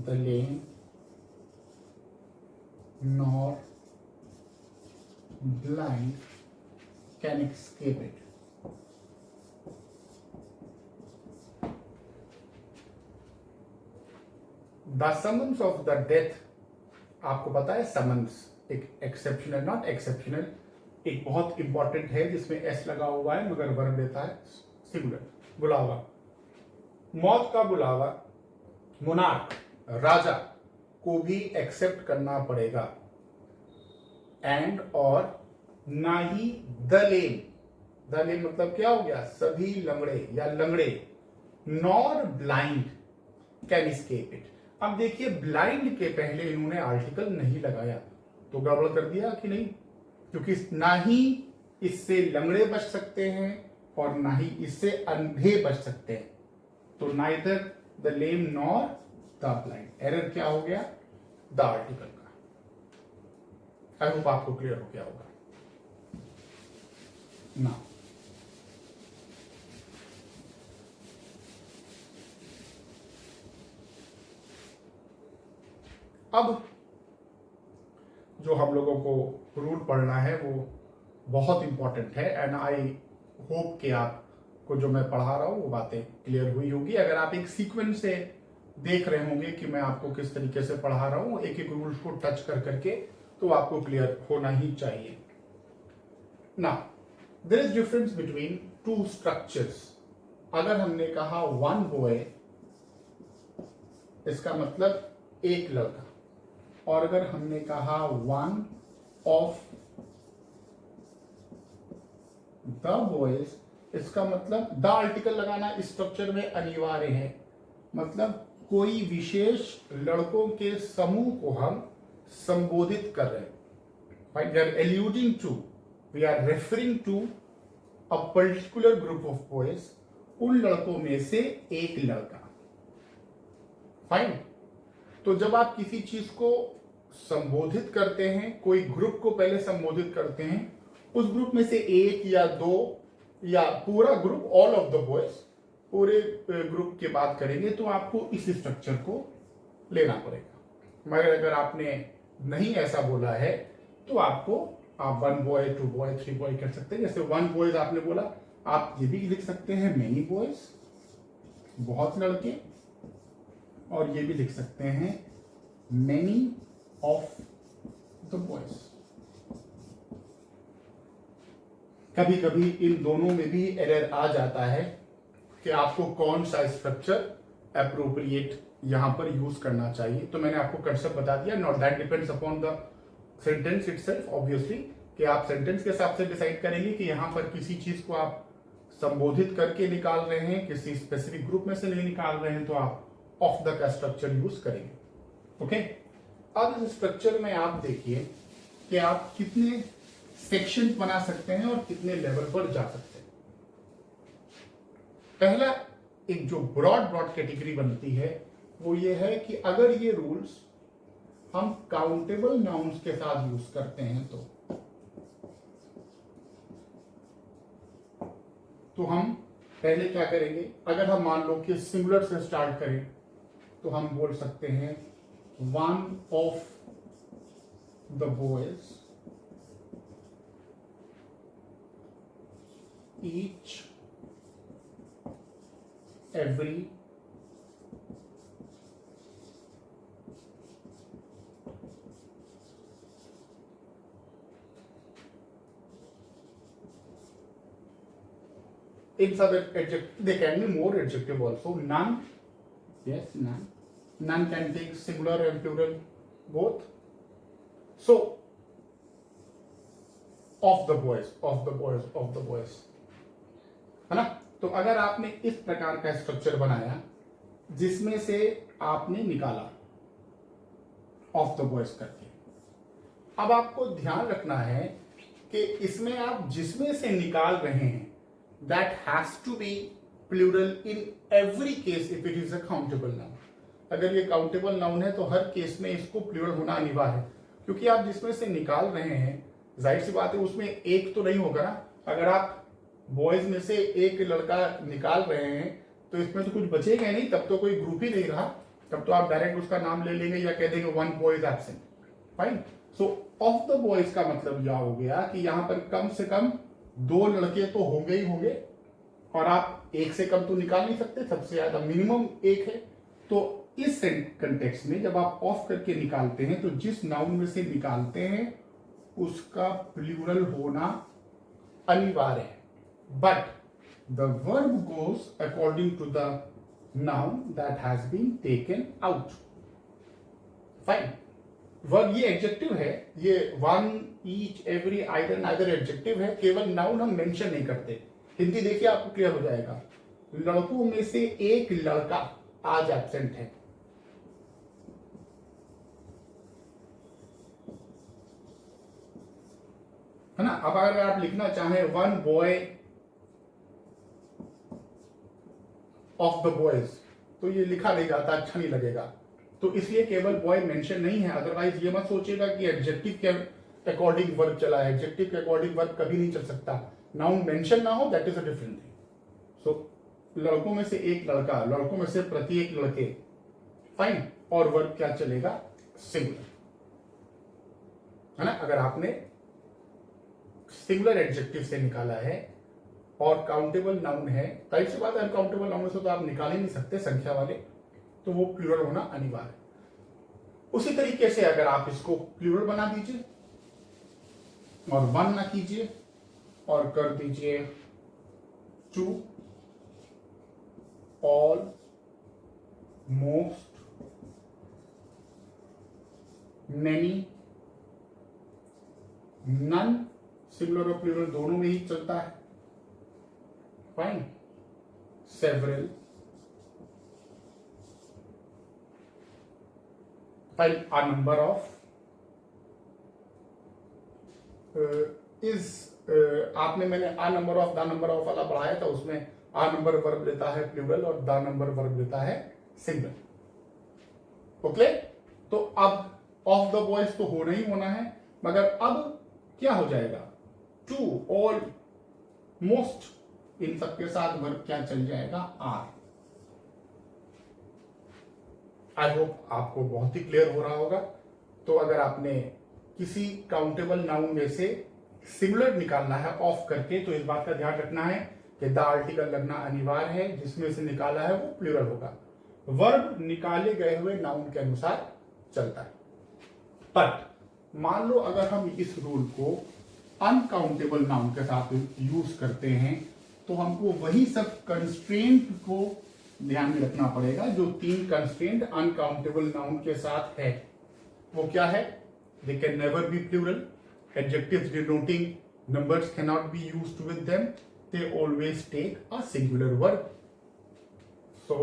the lame nor blind can escape it. The summons of the death, आपको पता है समन्स एक एक्सेप्शनल, नॉट एक्सेप्शनल, एक बहुत इंपॉर्टेंट है जिसमें एस लगा हुआ है मगर वर्ब देता है सिंगुलर, बुलावा। मौत का बुलावा मोनार्क, राजा को भी एक्सेप्ट करना पड़ेगा, एंड और ना ही द लेम, द लेम मतलब क्या हो गया, सभी लंगड़े या लंगड़े, nor blind can escape it. अब देखिए ब्लाइंड के पहले इन्होंने आर्टिकल नहीं लगाया तो गड़बड़ कर दिया कि नहीं, क्योंकि ना ही इससे लंगड़े बच सकते हैं और ना ही इससे अंधे बच सकते हैं, तो neither the lame nor the blind. Error क्या हो गया, द आर्टिकल का। आई होप आपको क्लियर हो गया होगा ना। अब जो हम लोगों को रूल पढ़ना है वो बहुत इंपॉर्टेंट है, एंड आई होप कि आपको जो मैं पढ़ा रहा हूँ वो बातें क्लियर हुई होगी। अगर आप एक सीक्वेंस से देख रहे होंगे कि मैं आपको किस तरीके से पढ़ा रहा हूँ, एक एक रूल्स को टच कर करके, तो आपको क्लियर होना ही चाहिए ना। There is difference between two structures. अगर हमने कहा वन बॉय, इसका मतलब एक लड़का, और अगर हमने कहा वन ऑफ द बॉयज, इसका मतलब द आर्टिकल लगाना इस स्ट्रक्चर में अनिवार्य है। मतलब कोई विशेष लड़कों के समूह को हम संबोधित कर रहे हैं, right? We are alluding to, we are referring to a particular group of boys, उन लड़कों में से एक लड़का। फाइन। तो जब आप किसी चीज को संबोधित करते हैं, कोई ग्रुप को पहले संबोधित करते हैं, उस ग्रुप में से एक या दो या पूरा group, all of the boys, पूरे ग्रुप की बात करेंगे तो आपको इस स्ट्रक्चर को लेना पड़ेगा। मगर अगर आपने नहीं ऐसा बोला है तो आपको आप one boy, two boy, three boy कर सकते हैं। जैसे वन बॉयज आपने बोला, आप ये भी लिख सकते हैं मेनी बॉयज, बहुत लड़के, और ये भी लिख सकते हैं मेनी ऑफ द बॉयज। कभी कभी इन दोनों में भी एरर आ जाता है कि आपको कौन सा स्ट्रक्चर अप्रोप्रिएट यहां पर यूज करना चाहिए। तो मैंने आपको कंसेप्ट बता दिया, not that depends upon the sentence itself, obviously, कि आप सेंटेंस के हिसाब से डिसाइड करेंगे कि यहां पर किसी चीज को आप संबोधित करके निकाल रहे हैं, किसी स्पेसिफिक ग्रुप में से नहीं निकाल रहे हैं, तो आप ऑफ द का स्ट्रक्चर यूज करेंगे। ओके, अब इस स्ट्रक्चर में आप देखिए कि आप कितने सेक्शन बना सकते हैं और कितने लेवल पर जा सकते हैं। पहला एक जो ब्रॉड कैटेगरी बनती है वो ये है कि अगर ये रूल्स हम काउंटेबल नाउन्स के साथ यूज करते हैं तो हम पहले क्या करेंगे, अगर हम मान लो कि सिंगुलर से स्टार्ट करें तो हम बोल सकते हैं one of the boys, each, every, in some adjective, they can be more adjective also. None, yes, none. None can take singular and plural both. So, of the boys, of the boys, of the boys, है ना। तो अगर आपने इस प्रकार का स्ट्रक्चर बनाया जिसमें से आपने निकाला ऑफ द बॉयज करके, अब आपको ध्यान रखना है कि इसमें आप जिसमें से निकाल रहे हैं that has to be plural in every case if it is a countable noun। अगर ये काउंटेबल नाउन है तो हर केस में इसको प्लूरल होना अनिवार्य है, क्योंकि आप जिसमें से निकाल रहे हैं जाहिर सी बात है उसमें एक तो नहीं होगा ना। अगर आप बॉयज में से एक लड़का निकाल रहे हैं तो इसमें तो कुछ बचेगा नहीं, तब तो कोई ग्रुप ही नहीं रहा, तब तो आप डायरेक्ट उसका नाम ले लेंगे या कह देंगे one boy is absent. Fine. So of the boys का मतलब यह हो गया कि यहां पर कम से कम दो लड़के तो होंगे ही होंगे, और आप एक से कम तो निकाल नहीं सकते, सबसे ज्यादा मिनिमम एक है। तो इस कंटेक्स्ट में जब आप ऑफ करके निकालते हैं तो जिस नाउन में से निकालते हैं उसका प्लूरल होना अनिवार्य है, but the verb goes according to the noun that has been taken out. Fine. Verb ये एडजेक्टिव है, ये one each every either neither adjective है, केवल नाउन हम मेंशन नहीं करते। हिंदी देखिए आपको क्लियर हो जाएगा। लड़कों में से एक लड़का आज एब्सेंट है ना। अब अगर आप लिखना चाहें one boy of the boys, तो ये लिखा नहीं जाता, अच्छा नहीं लगेगा। तो इसलिए केवल बॉय मेंशन नहीं है। अदरवाइज ये मत सोचिएगा कि एडजेक्टिव के अकॉर्डिंग वर्ब चला है। एडजेक्टिव के अकॉर्डिंग वर्ब कभी नहीं चल सकता। नाउन मेंशन ना हो, that is a different thing. So लड़कों में से एक लड़का, लड़कों में से प्रत्येक लड़के, फाइन। और वर्ब क्या चलेगा? सिंगुलर, है ना। अगर आपने सिंगुलर एडजेक्टिव से निकाला है और काउंटेबल नाउन है, टाइप से बात है, अनकाउंटेबल नाउन से तो आप निकाल ही नहीं सकते संख्या वाले, तो वो प्लूरल होना अनिवार्य है। उसी तरीके से अगर आप इसको प्लूरल बना दीजिए और वन ना कीजिए और कर दीजिए two, all, most, many, none, singular और प्लूरल दोनों में ही चलता है, fine, several, fine, a number of, आपने मैंने a number of, the number of वाला पढ़ाया था, उसमें a number वर्ब लेता है प्लूरल और the number वर्ब लेता है सिंगुलर। ओके, तो अब ऑफ द बॉयज तो होना ही होना है, मगर अब क्या हो जाएगा? टू, ऑल, मोस्ट, इन सबके साथ वर्ब क्या चल जाएगा? आर। आई होप आपको बहुत ही क्लियर हो रहा होगा। तो अगर आपने किसी काउंटेबल नाउन में से सिंगुलर निकालना है ऑफ करके, तो इस बात का ध्यान रखना है कि द आर्टिकल लगना अनिवार्य है, जिसमें से निकाला है वो प्लूरल होगा। वर्ब निकाले गए हुए नाउन के अनुसार चलता है। बट मान लो अगर हम इस रूल को अनकाउंटेबल नाउन के साथ यूज करते हैं, तो हमको वही सब कंस्ट्रेंट को ध्यान में रखना पड़ेगा जो 3 कंस्ट्रेंट अनकाउंटेबल नाउन के साथ है। वो क्या है? They can never be plural, adjectives denoting numbers cannot be used with them, they always take a singular verb. So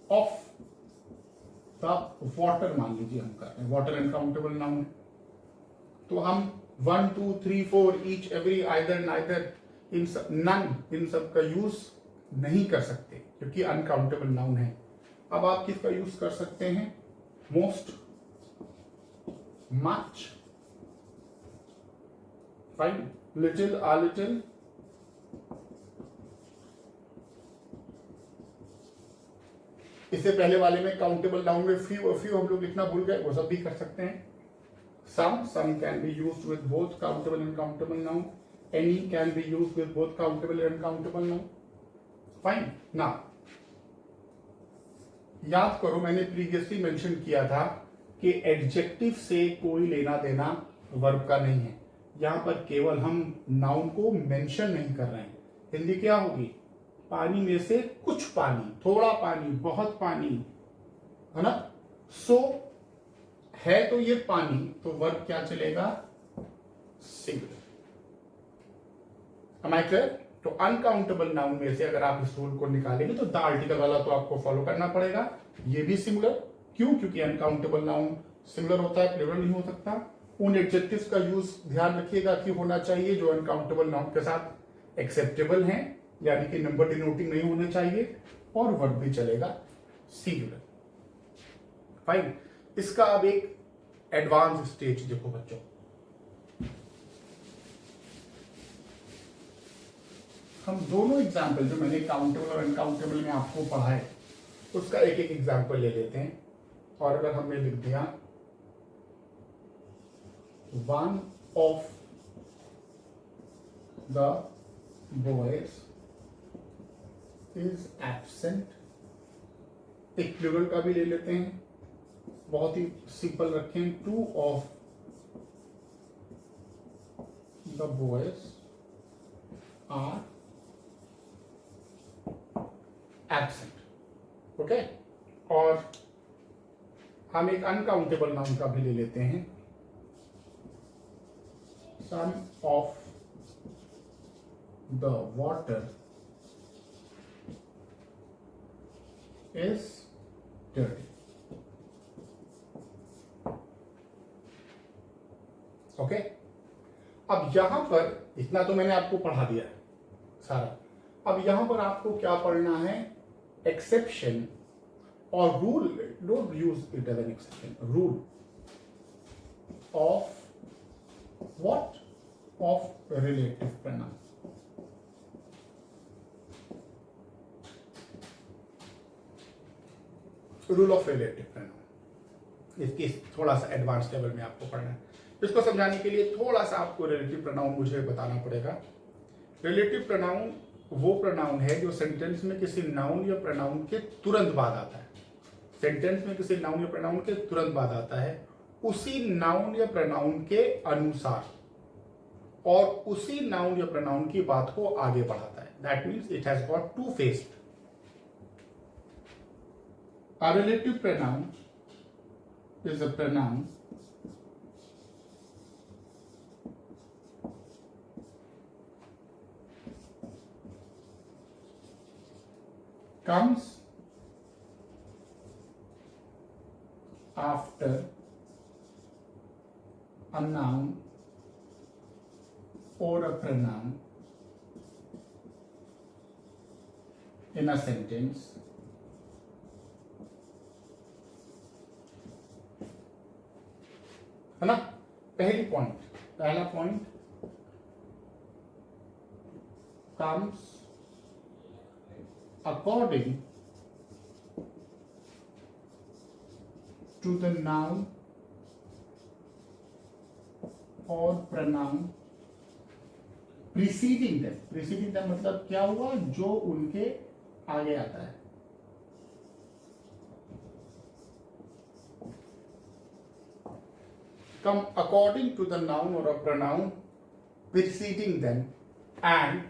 of the water मान लीजिए हम कर रहे हैं, water अनकाउंटेबल नाउन, तो हम 1 2 3 4 each every either neither इन सब नन, इन सब का यूज नहीं कर सकते क्योंकि अनकाउंटेबल नाउन है। अब आप किसका यूज कर सकते हैं? मोस्ट, मच, फाइन, लिटिल, आ लिटिल, इससे पहले वाले में काउंटेबल नाउन में फ्यू हम लोग लिखना भूल गए, वो सब भी कर सकते हैं। some can be used with both countable and uncountable noun, any can be used with both countable and uncountable noun, fine। now याद करो मैंने प्रीवियसली मेंशन किया था कि एडजेक्टिव से कोई लेना देना वर्ब का नहीं है। यहां पर केवल हम नाउन को मेंशन नहीं कर रहे हैं। हिंदी क्या होगी? पानी में से कुछ पानी, थोड़ा पानी, बहुत पानी, है ना। सो है तो ये पानी, तो वर्ब क्या चलेगा? सिंगुलर। Am I clear? तो अनकाउंटेबल नाउन में से अगर आप इस रूल को निकालेंगे तो द आर्टिकल वाला तो आपको फॉलो करना पड़ेगा। ये भी सिंगुलर, क्यों? क्योंकि अनकाउंटेबल नाउन सिंगुलर होता है, प्लूरल नहीं हो सकता। उन एडजेक्टिव्स का यूज ध्यान रखिएगा कि होना चाहिए जो अनकाउंटेबल नाउन के साथ एक्सेप्टेबल हैं, यानी कि नंबर डिनोटिंग नहीं होने चाहिए, और वर्ब भी चलेगा सिंगुलर, फाइन। इसका अब एक एडवांस स्टेज देखो बच्चों। हम दोनों एग्जाम्पल जो मैंने काउंटेबल और अनकाउंटेबल में आपको पढ़ाए, उसका एक एक एग्जाम्पल ले लेते हैं। और अगर हमने लिख दिया one of the boys is absent, एक प्लूरल का भी ले लेते हैं, बहुत ही सिंपल रखें, two of the boys are absent, okay. और हम एक अनकाउंटेबल नाउन का भी ले लेते हैं, some of the water is dirty. Okay अब यहां पर इतना तो मैंने आपको पढ़ा दिया है सारा। अब यहां पर आपको क्या पढ़ना है, एक्सेप्शन और rule. Don't use it as an exception, rule of what, of relative pronoun. Rule of relative pronoun, इसकी थोड़ा सा एडवांस लेवल में आपको पढ़ना है। इसको समझाने के लिए थोड़ा सा आपको रिलेटिव प्रोनाउन मुझे बताना पड़ेगा। रिलेटिव प्रोनाउन वो प्रोनाउन है जो सेंटेंस में किसी नाउन या प्रोनाउन के तुरंत बाद आता है। सेंटेंस में किसी नाउन या प्रोनाउन के तुरंत बाद आता है, उसी नाउन या प्रोनाउन के अनुसार और उसी नाउन या प्रोनाउन की बात को आगे बढ़ाता है। That means it has got to faced. A relative pronoun is a pronoun comes after a noun or a pronoun in a sentence है ना। पहला point comes according to the noun or pronoun preceding them। preceding them मतलब क्या हुआ, जो उनके आगे आता है। come according to the noun or a pronoun preceding them and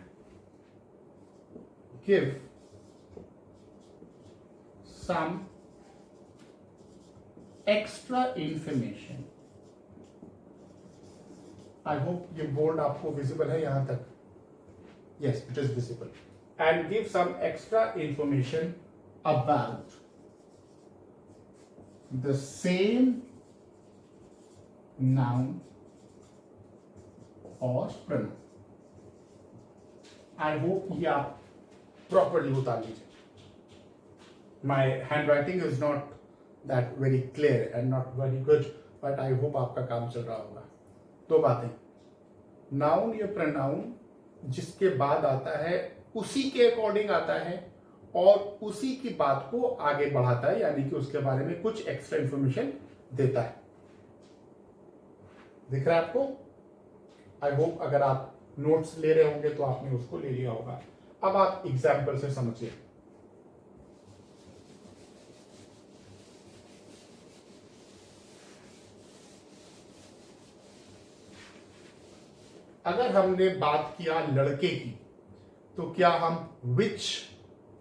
give some extra information। I hope ये बोर्ड आपको विजिबल है यहां तक। Yes, it is visible। and give some extra information about the same noun or pronoun। I hope ये आप properly उतार लीजिए। My handwriting is not that very clear and not very good, but I hope आपका काम चल रहा होगा। दो बातें, नाउन या प्रोनाउन जिसके बाद आता है उसी के अकॉर्डिंग आता है और उसी की बात को आगे बढ़ाता है, यानी कि उसके बारे में कुछ एक्स्ट्रा इंफॉर्मेशन देता है। दिख रहा है आपको? आई होप अगर आप नोट्स ले रहे होंगे तो आपने उसको ले लिया होगा। अब आप एग्जाम्पल से समझिए। अगर हमने बात किया लड़के की, तो क्या हम विच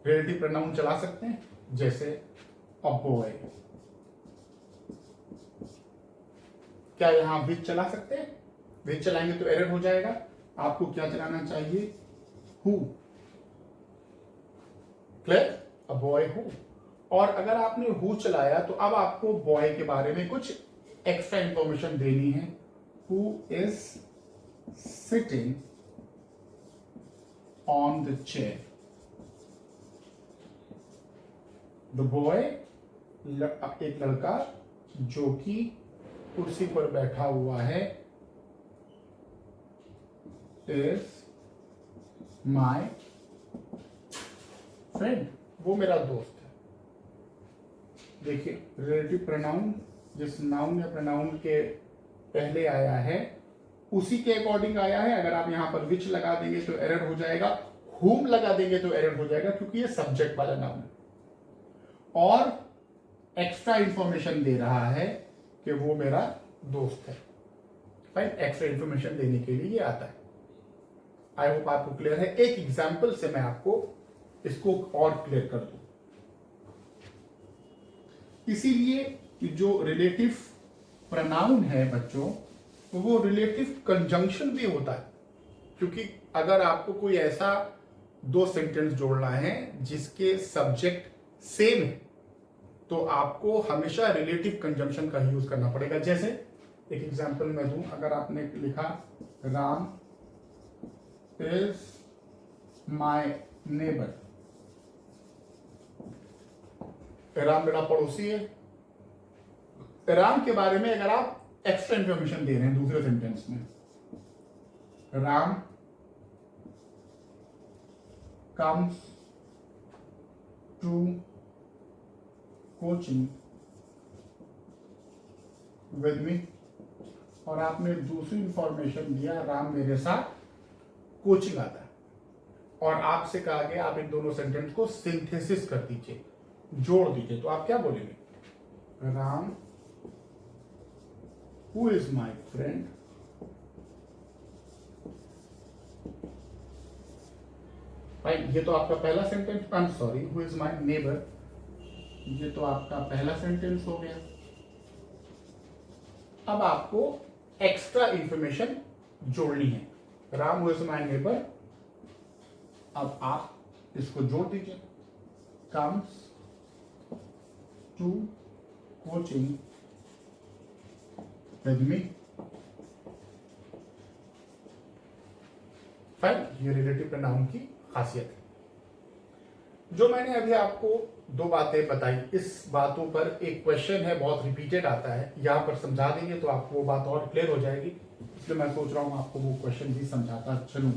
रिलेटिव प्रोनाउन चला सकते हैं, जैसे अ बॉय। क्या यहां विच चला सकते हैं? विच चलाएंगे तो एरर हो जाएगा। आपको क्या चलाना चाहिए? Who. Clear? A boy who. और अगर आपने हु चलाया तो अब आपको बॉय के बारे में कुछ एक्स्ट्रा इंफॉर्मेशन देनी है। Who is sitting on the chair. The boy, एक लड़का जो कि कुर्सी पर बैठा हुआ है, इज माई फ्रेंड, वो मेरा दोस्त है। देखिए रिलेटिव प्रोनाउन जिस नाउन या प्रोनाउन के पहले आया है उसी के अकॉर्डिंग आया है। अगर आप यहां पर विच लगा देंगे तो एरर हो जाएगा, हुम लगा देंगे तो एरर हो जाएगा, क्योंकि ये सब्जेक्ट वाला नाउन है और एक्स्ट्रा इंफॉर्मेशन दे रहा है कि वो मेरा दोस्त है। राइट, एक्स्ट्रा इंफॉर्मेशन देने के लिए ये आता है। आई होप आपको क्लियर है। एक एग्जाम्पल से मैं आपको इसको और क्लियर कर दूं। इसीलिए जो रिलेटिव प्रोनाउन है बच्चों, वो रिलेटिव कंजंक्शन भी होता है, क्योंकि अगर आपको कोई ऐसा दो सेंटेंस जोड़ना है जिसके सब्जेक्ट सेम है तो आपको हमेशा रिलेटिव कंजंक्शन का यूज करना पड़ेगा। जैसे एक एग्जांपल मैं दूं, अगर आपने लिखा Ram is my neighbour, Ram मेरा पड़ोसी है। राम के बारे में अगर आप एक्स्ट्रा इंफॉर्मेशन दे रहे हैं दूसरे सेंटेंस में, Ram comes to coaching with me, और आपने दूसरी इंफॉर्मेशन दिया राम मेरे साथ कोचिंग आता है, और आपसे कहा गया आप इन दोनों सेंटेंस को सिंथेसिस कर दीजिए, जोड़ दीजिए, तो आप क्या बोलेंगे? Ram who is my friend भाई, ये तो आपका पहला sentence, I am sorry, who is my neighbour, ये तो आपका पहला सेंटेंस हो गया। अब आपको एक्स्ट्रा इंफॉर्मेशन जोड़नी है, Ram who is my neighbour, अब आप इसको जोड़ दीजिए, comes to coaching with me. Fine, ये रिलेटिव प्रोनाउन की खासियत है। जो मैंने अभी आपको दो बातें बताई, इस बातों पर एक क्वेश्चन है बहुत रिपीटेड आता है, यहां पर समझा देंगे तो आपको वो बात और क्लियर हो जाएगी, इसलिए मैं सोच रहा हूं आपको वो क्वेश्चन भी समझाता चलूं।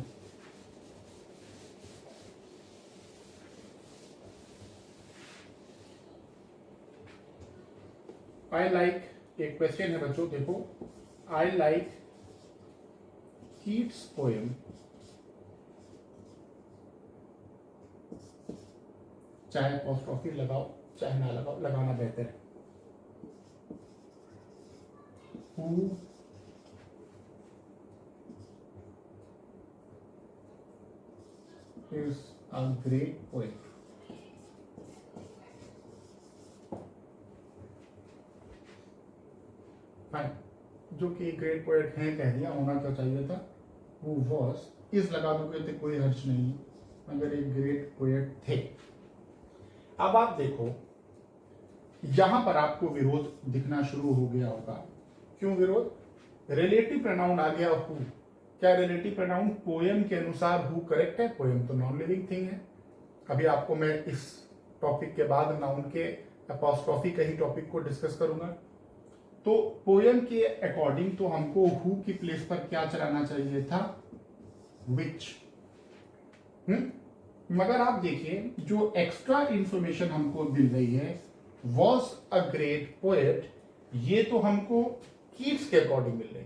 आई लाइक, एक क्वेश्चन है बच्चों, देखो, आई लाइक कीट्स पोएम, चाहे अपोस्ट्रोफी लगाओ चाहे ना लगाओ, लगाना बेहतर है। Who is a great poet? Fine, जो कि ग्रेट पोएट है कह दिया, होना क्या चाहिए था? Who was, इस लगा दोगे तो कोई हर्ज नहीं, मगर एक ग्रेट पोएट थे। अब आप देखो, यहां पर आपको विरोध दिखना शुरू हो गया होगा। क्यों विरोध? रिलेटिव प्रोनाउन आ गया हु। क्या रिलेटिव प्रोनाउन पोएम के अनुसार हु करेक्ट है? पोएम तो नॉन लिविंग थिंग है। अभी आपको मैं इस टॉपिक के बाद नाउन के अपोस्ट्रोफी का ही टॉपिक को डिस्कस करूंगा। तो पोएम के अकॉर्डिंग तो हमको हु की प्लेस पर क्या चलाना चाहिए था? विच। मगर आप देखिए, जो एक्स्ट्रा इंफॉर्मेशन हमको मिल रही है, वॉज अ ग्रेट पोएट, ये तो हमको कीट्स के अकॉर्डिंग मिल रही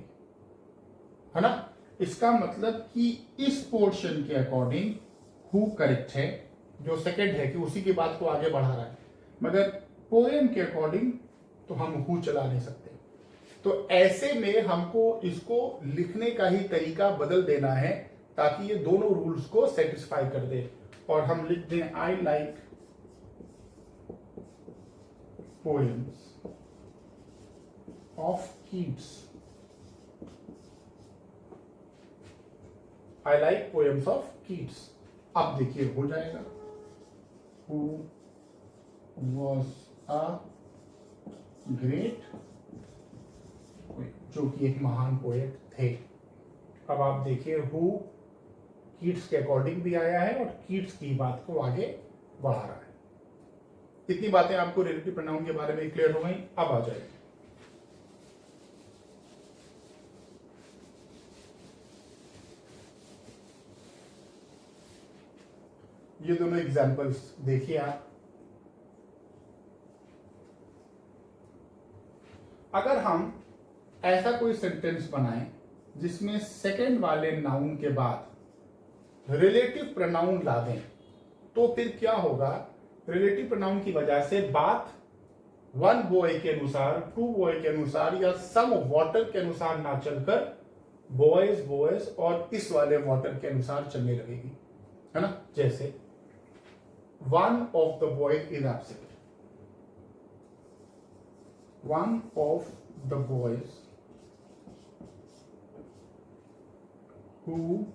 है ना। इसका मतलब कि इस पोर्शन के अकॉर्डिंग हु करेक्ट है, जो सेकंड है कि उसी की बात को आगे बढ़ा रहा है, मगर पोएम के अकॉर्डिंग तो हम हु चला नहीं सकते। तो ऐसे में हमको इसको लिखने का ही तरीका बदल देना है ताकि ये दोनों रूल्स को सेटिस्फाई कर दे, और हम लिख दें I like poems of Keats, I like poems of Keats. अब देखिए हो जाएगा, हु वॉज अ ग्रेट, जो कि एक महान पोएट थे। अब आप देखिए, हु कीट्स के अकॉर्डिंग भी आया है और कीट्स की बात को आगे बढ़ा रहा है। इतनी बातें आपको रिलेटिव प्रोनाउन के बारे में क्लियर हो गई। अब आ जाए, ये दोनों एग्जांपल्स देखिए आप। अगर हम ऐसा कोई सेंटेंस बनाएं जिसमें सेकंड वाले नाउन के बाद रिलेटिव प्रोनाउन ला दें, तो फिर क्या होगा? रिलेटिव प्रोनाउन की वजह से बात वन बॉय के अनुसार, टू बॉय के अनुसार, या सम वाटर के अनुसार ना चलकर बॉयज बॉयज और इस वाले वाटर के अनुसार चलने लगेगी, है ना। जैसे one of the boy is absent, one of the boys who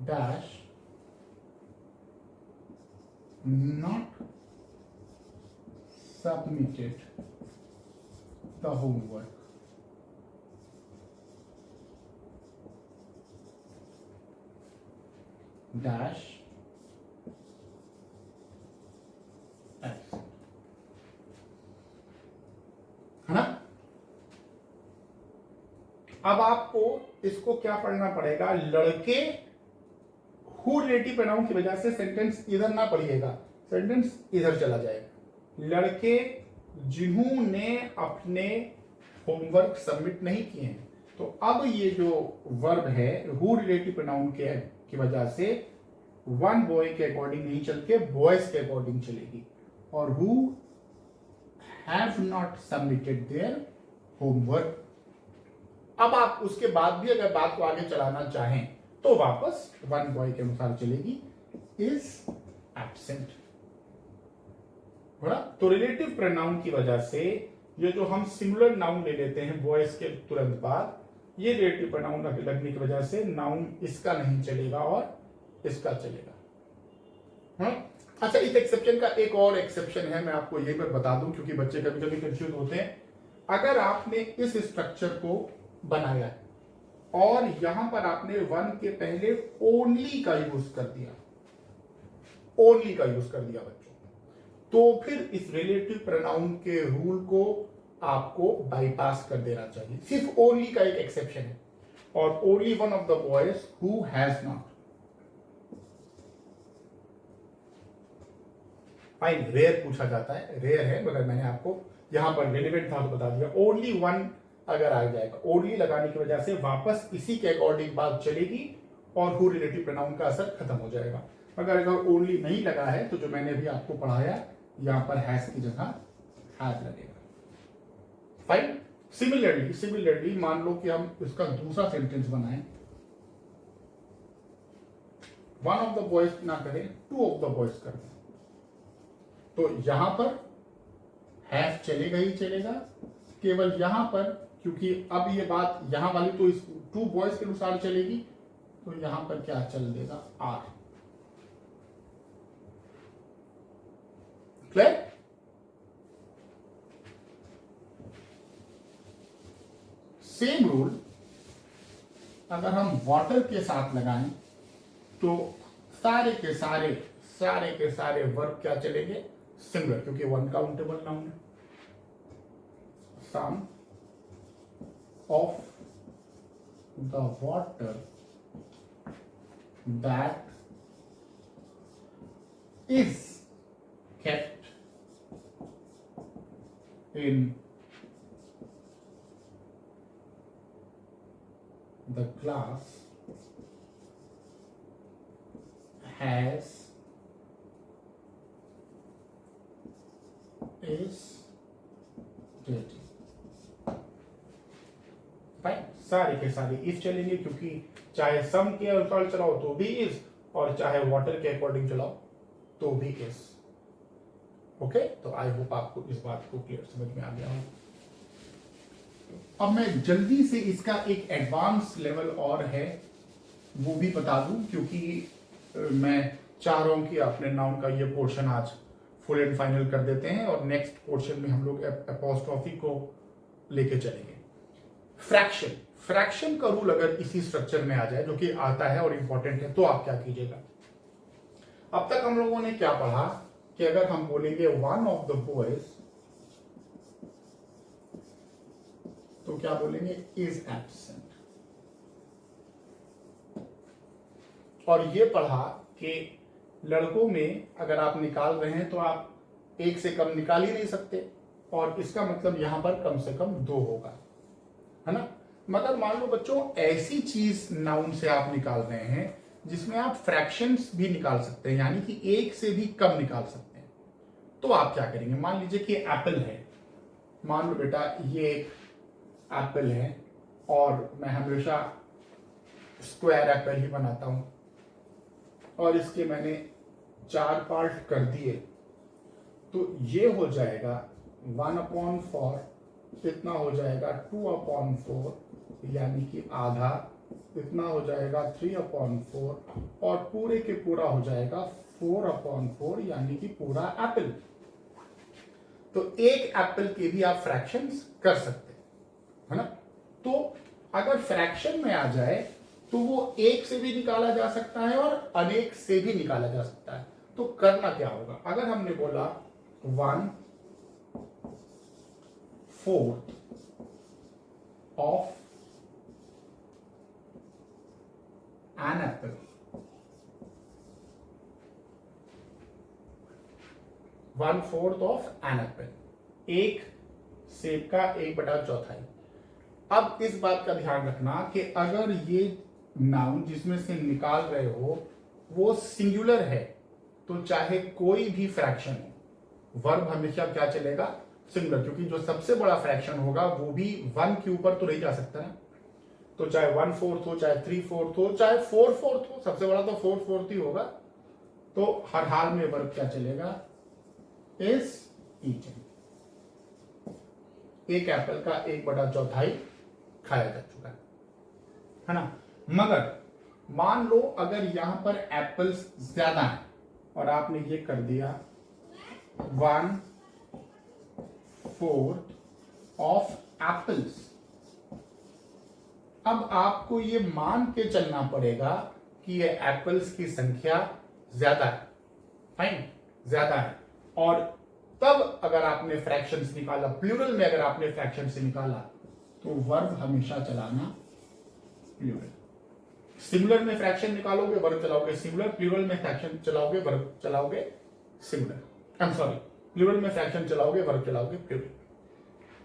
dash not submitted the homework. Dash X, है ना। अब आपको इसको क्या पढ़ना पड़ेगा, लड़के हु रिलेटिव प्रोनाउन की वजह से सेंटेंस इधर ना पढ़िएगा, सेंटेंस इधर चला जाएगा। लड़के जिन्होंने अपने होमवर्क सबमिट नहीं किए हैं। तो अब ये जो वर्ब है हु रिलेटिव प्रोनाउन की वजह से वन बॉय के अकॉर्डिंग नहीं चल के बॉयज के अकॉर्डिंग चलेगी, और who have not submitted their homework. अब आप उसके बाद भी अगर बात को आगे चलाना चाहें तो वापस वन बॉय के अनुसार चलेगी, इज एब्सेंट। तो रिलेटिव प्रोनाउन की वजह से ये जो हम सिंगुलर नाउन ले लेते हैं बॉयज के तुरंत बाद, ये रिलेटिव प्रोनाउन लगने की वजह से नाउन इसका नहीं चलेगा और इसका चलेगा। अच्छा, इस एक्सेप्शन का एक और एक्सेप्शन है, मैं आपको ये बता दूं क्योंकि बच्चे कभी कभी कंफ्यूज होते हैं। अगर आपने इस स्ट्रक्चर को बनाया है और यहां पर आपने वन के पहले ओनली का यूज कर दिया, ओनली का यूज कर दिया बच्चों, तो फिर इस रिलेटिव प्रोनाउन के रूल को आपको बाईपास कर देना चाहिए। सिर्फ ओनली का एक एक्सेप्शन है, और only one of the boys who has not. Fine, rare पूछा जाता है, रेयर है, मगर मैंने आपको यहां पर रेलिवेंट था तो बता दिया। ओनली वन अगर आ जाएगा, ओनली लगाने की वजह से वापस इसी के अकॉर्डिंग बात चलेगी और हु रिलेटिव प्रोनाउन का असर खत्म हो जाएगा। मगर अगर ओनली नहीं लगा है तो जो मैंने अभी आपको पढ़ाया, यहां पर हैज की जगह हैज लगेगा। फाइन। सिमिलरली मान लो कि हम इसका दूसरा सेंटेंस बनाएं, वन ऑफ द बॉयज ना करें, टू ऑफ द बॉयज कर दें, तो यहां पर हैव चलेगा ही चलेगा। केवल यहां पर, क्योंकि अब ये बात यहां वाली तो इस टू बॉयज के अनुसार चलेगी, तो यहां पर क्या चल देगा, आर। क्लियर। सेम रूल अगर हम वाटर के साथ लगाएं तो सारे के सारे वर्ब क्या चलेंगे, सिंगुलर, क्योंकि वन काउंटेबल नाउन है। Some of the water that is kept in the glass has is dirty। फाइन, सारे के सारे इस चलेंगे, क्योंकि चाहे सम के अनुसार चलाओ तो भी इज, और चाहे वाटर के अकॉर्डिंग चलाओ तो भी इज। ओके, तो आई होप आपको इस बात को क्लियर समझ में आ गया हो। अब मैं जल्दी से इसका एक एडवांस लेवल और है वो भी बता दूं, क्योंकि मैं चाह रहा हूं कि अपने नाउन का ये पोर्शन आज फुल एंड फाइनल कर देते हैं और नेक्स्ट पोर्शन में हम लोग एपोस्ट्रोफी को लेके चलेंगे। फ्रैक्शन का रूल अगर इसी स्ट्रक्चर में आ जाए, जो कि आता है और इंपॉर्टेंट है, तो आप क्या कीजिएगा। अब तक हम लोगों ने क्या पढ़ा कि अगर हम बोलेंगे वन ऑफ द बॉयज, तो क्या बोलेंगे, इज एब्सेंट। और ये पढ़ा कि लड़कों में अगर आप निकाल रहे हैं तो आप एक से कम निकाल ही नहीं सकते, और इसका मतलब यहां पर कम से कम दो होगा, है ना। मगर मान लो बच्चों ऐसी चीज नाउन से आप निकाल रहे हैं जिसमें आप फ्रैक्शंस भी निकाल सकते हैं, यानी कि एक से भी कम निकाल सकते हैं, तो आप क्या करेंगे। मान लीजिए कि एप्पल है, मान लो बेटा ये एक एप्पल है और मैं हमेशा स्क्वायर एप्पल ही बनाता हूं, और इसके मैंने 4 पार्ट कर दिए, तो ये हो जाएगा 1/4 इतना हो जाएगा 2/4, यानी कि आधा, इतना हो जाएगा 3/4, और पूरे के पूरा हो जाएगा 4/4, यानी कि पूरा एप्पल। तो एक एप्पल के भी आप फ्रैक्शंस कर सकते हैं, है ना। तो अगर फ्रैक्शन में आ जाए तो वो एक से भी निकाला जा सकता है और अनेक से भी निकाला जा सकता है। तो करना क्या होगा, अगर हमने बोला 1/4 of an apple, 1/4 of an apple, एक सेब का 1/4। अब इस बात का ध्यान रखना कि अगर ये नाउन जिसमें से निकाल रहे हो वो सिंगुलर है तो चाहे कोई भी फ्रैक्शन हो, वर्ब हमेशा क्या चलेगा, सिंगुलर, क्योंकि जो सबसे बड़ा फ्रैक्शन होगा वो भी 1 के ऊपर तो नहीं जा सकता ना। तो चाहे 1/4 हो, चाहे 3/4 हो, चाहे 4/4 हो, सबसे बड़ा तो 4/4 ही होगा। तो हर हाल में वर्ब क्या चलेगा, इज ईटन। एक एप्पल का 1/4 खाया जा चुका है ना। मगर मान लो अगर यहां पर एप्पल्स ज्यादा है और आपने ये कर दिया 1/4 ऑफ एप्पल्स, अब आपको ये मान के चलना पड़ेगा कि ये एप्पल्स की संख्या ज्यादा है, फाइन, ज्यादा है। और तब अगर आपने फ्रैक्शंस निकाला, प्लूरल में अगर आपने फ्रैक्शन से निकाला, तो वर्ब हमेशा चलाना प्लूरल। सिंगुलर में फ्रैक्शन निकालोगे वर्ब चलाओगे सिंगुलर, प्लूरल में फ्रैक्शन चलाओगे वर्ब चलाओगे singular, I am sorry, plural में फ्रैक्शन चलाओगे वर्ब चलाओगे plural.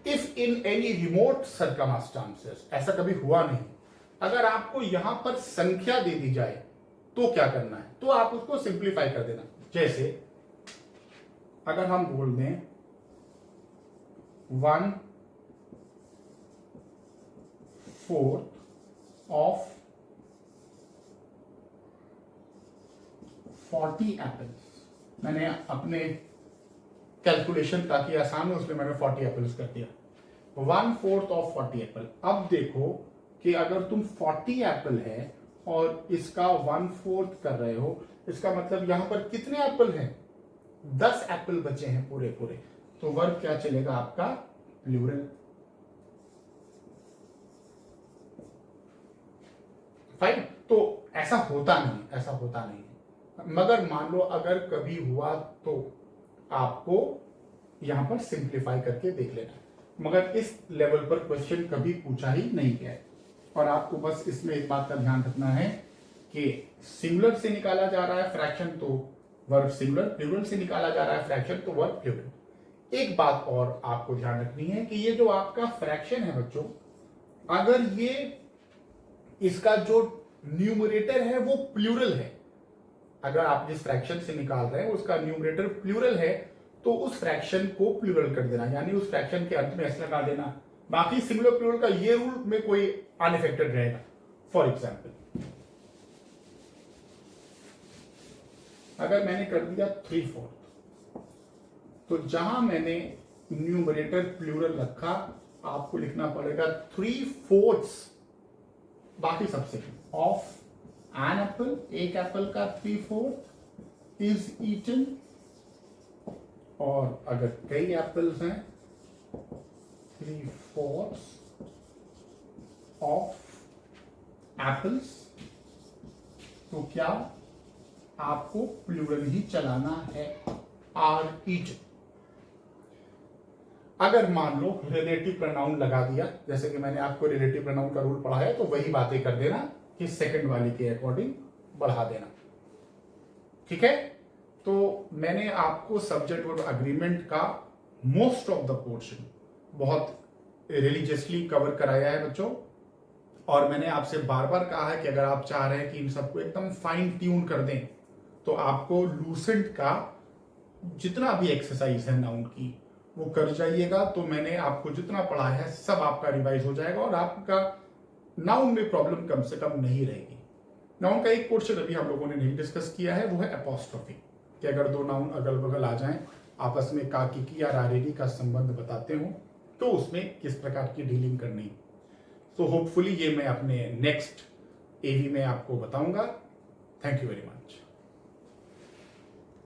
If in any remote circumstances, ऐसा कभी हुआ नहीं, अगर आपको यहां पर संख्या दे दी जाए तो क्या करना है, तो आप उसको सिंप्लीफाई कर देना। जैसे अगर हम बोल दें 1/4 ऑफ 40 एप्पल्स, मैंने अपने कैलकुलेशन ताकि आसान हो उसमें मैंने 40 एप्पल्स कर दिया, 1/4 ऑफ 40 एप्पल। अब देखो कि अगर तुम 40 एप्पल है और इसका 1/4 कर रहे हो, इसका मतलब यहां पर कितने एप्पल हैं, 10 एप्पल बचे हैं पूरे पूरे। तो वर्ब क्या चलेगा आपका, प्लूरल। फाइन। तो ऐसा होता नहीं, ऐसा होता नहीं है। मगर मान लो अगर कभी हुआ तो आपको यहां पर सिंप्लीफाई करके देख लेना, मगर इस लेवल पर क्वेश्चन कभी पूछा ही नहीं गया है। और आपको बस इसमें इस बात का ध्यान रखना है कि सिंगुलर से निकाला जा रहा है फ्रैक्शन तो वर्ब सिंगुलर, प्लूरल से निकाला जा रहा है फ्रैक्शन तो वर्ब प्लूरल। एक बात और आपको ध्यान रखनी है कि ये जो आपका फ्रैक्शन है बच्चों, अगर ये इसका जो न्यूमरेटर है वो प्लूरल है, अगर आप जिस फ्रैक्शन से निकाल रहे हैं उसका न्यूमरेटर प्लूरल है, तो उस फ्रैक्शन को प्लूरल कर देना, यानी उस फ्रैक्शन के अंत में एस लगा देना। बाकी सिंगुलर प्लूरल का ये रूल में कोई अनइफेक्टेड रहेगा। फॉर एग्जाम्पल अगर मैंने कर दिया 3/4, तो जहां मैंने न्यूमरेटर प्लूरल रखा, आपको लिखना पड़ेगा 3/4 बाकी सबसे ऑफ एन एप्पल, एक एप्पल का 3/4 इज ईटन। और अगर कई एप्पल्स हैं 3/4 ऑफ एप्पल्स, तो क्या आपको प्लूरल ही चलाना है, आर ईटन। अगर मान लो रिलेटिव प्रोनाउन लगा दिया, जैसे कि मैंने आपको रिलेटिव प्रोनाउन का रूल पढ़ाया, तो वही बातें कर देना कि सेकंड वाली के अकॉर्डिंग बढ़ा देना, ठीक है। तो मैंने आपको सब्जेक्ट वर्ब अग्रीमेंट का मोस्ट ऑफ द पोर्शन बहुत रिलीजियसली कवर कराया है बच्चों, और मैंने आपसे बार बार कहा है कि अगर आप चाह रहे हैं कि इन सबको एकदम फाइन ट्यून कर दें, तो आपको लूसेंट का जितना भी एक्सरसाइज है नाउन की वो कर जाइएगा। तो मैंने आपको जितना पढ़ा है सब आपका रिवाइज हो जाएगा और आपका नाउन में प्रॉब्लम कम से कम नहीं रहेगी। नाउन का एक पोर्शन अभी हम लोगों ने नहीं डिस्कस किया है, वो है एपोस्ट्रोफी, कि अगर दो नाउन अगल बगल आ जाएं, आपस में का, की या रारेरी का संबंध बताते हो, तो उसमें किस प्रकार की डीलिंग करनी। तो होपफुली ये मैं अपने नेक्स्ट एवी में आपको बताऊंगा। Thank you very much.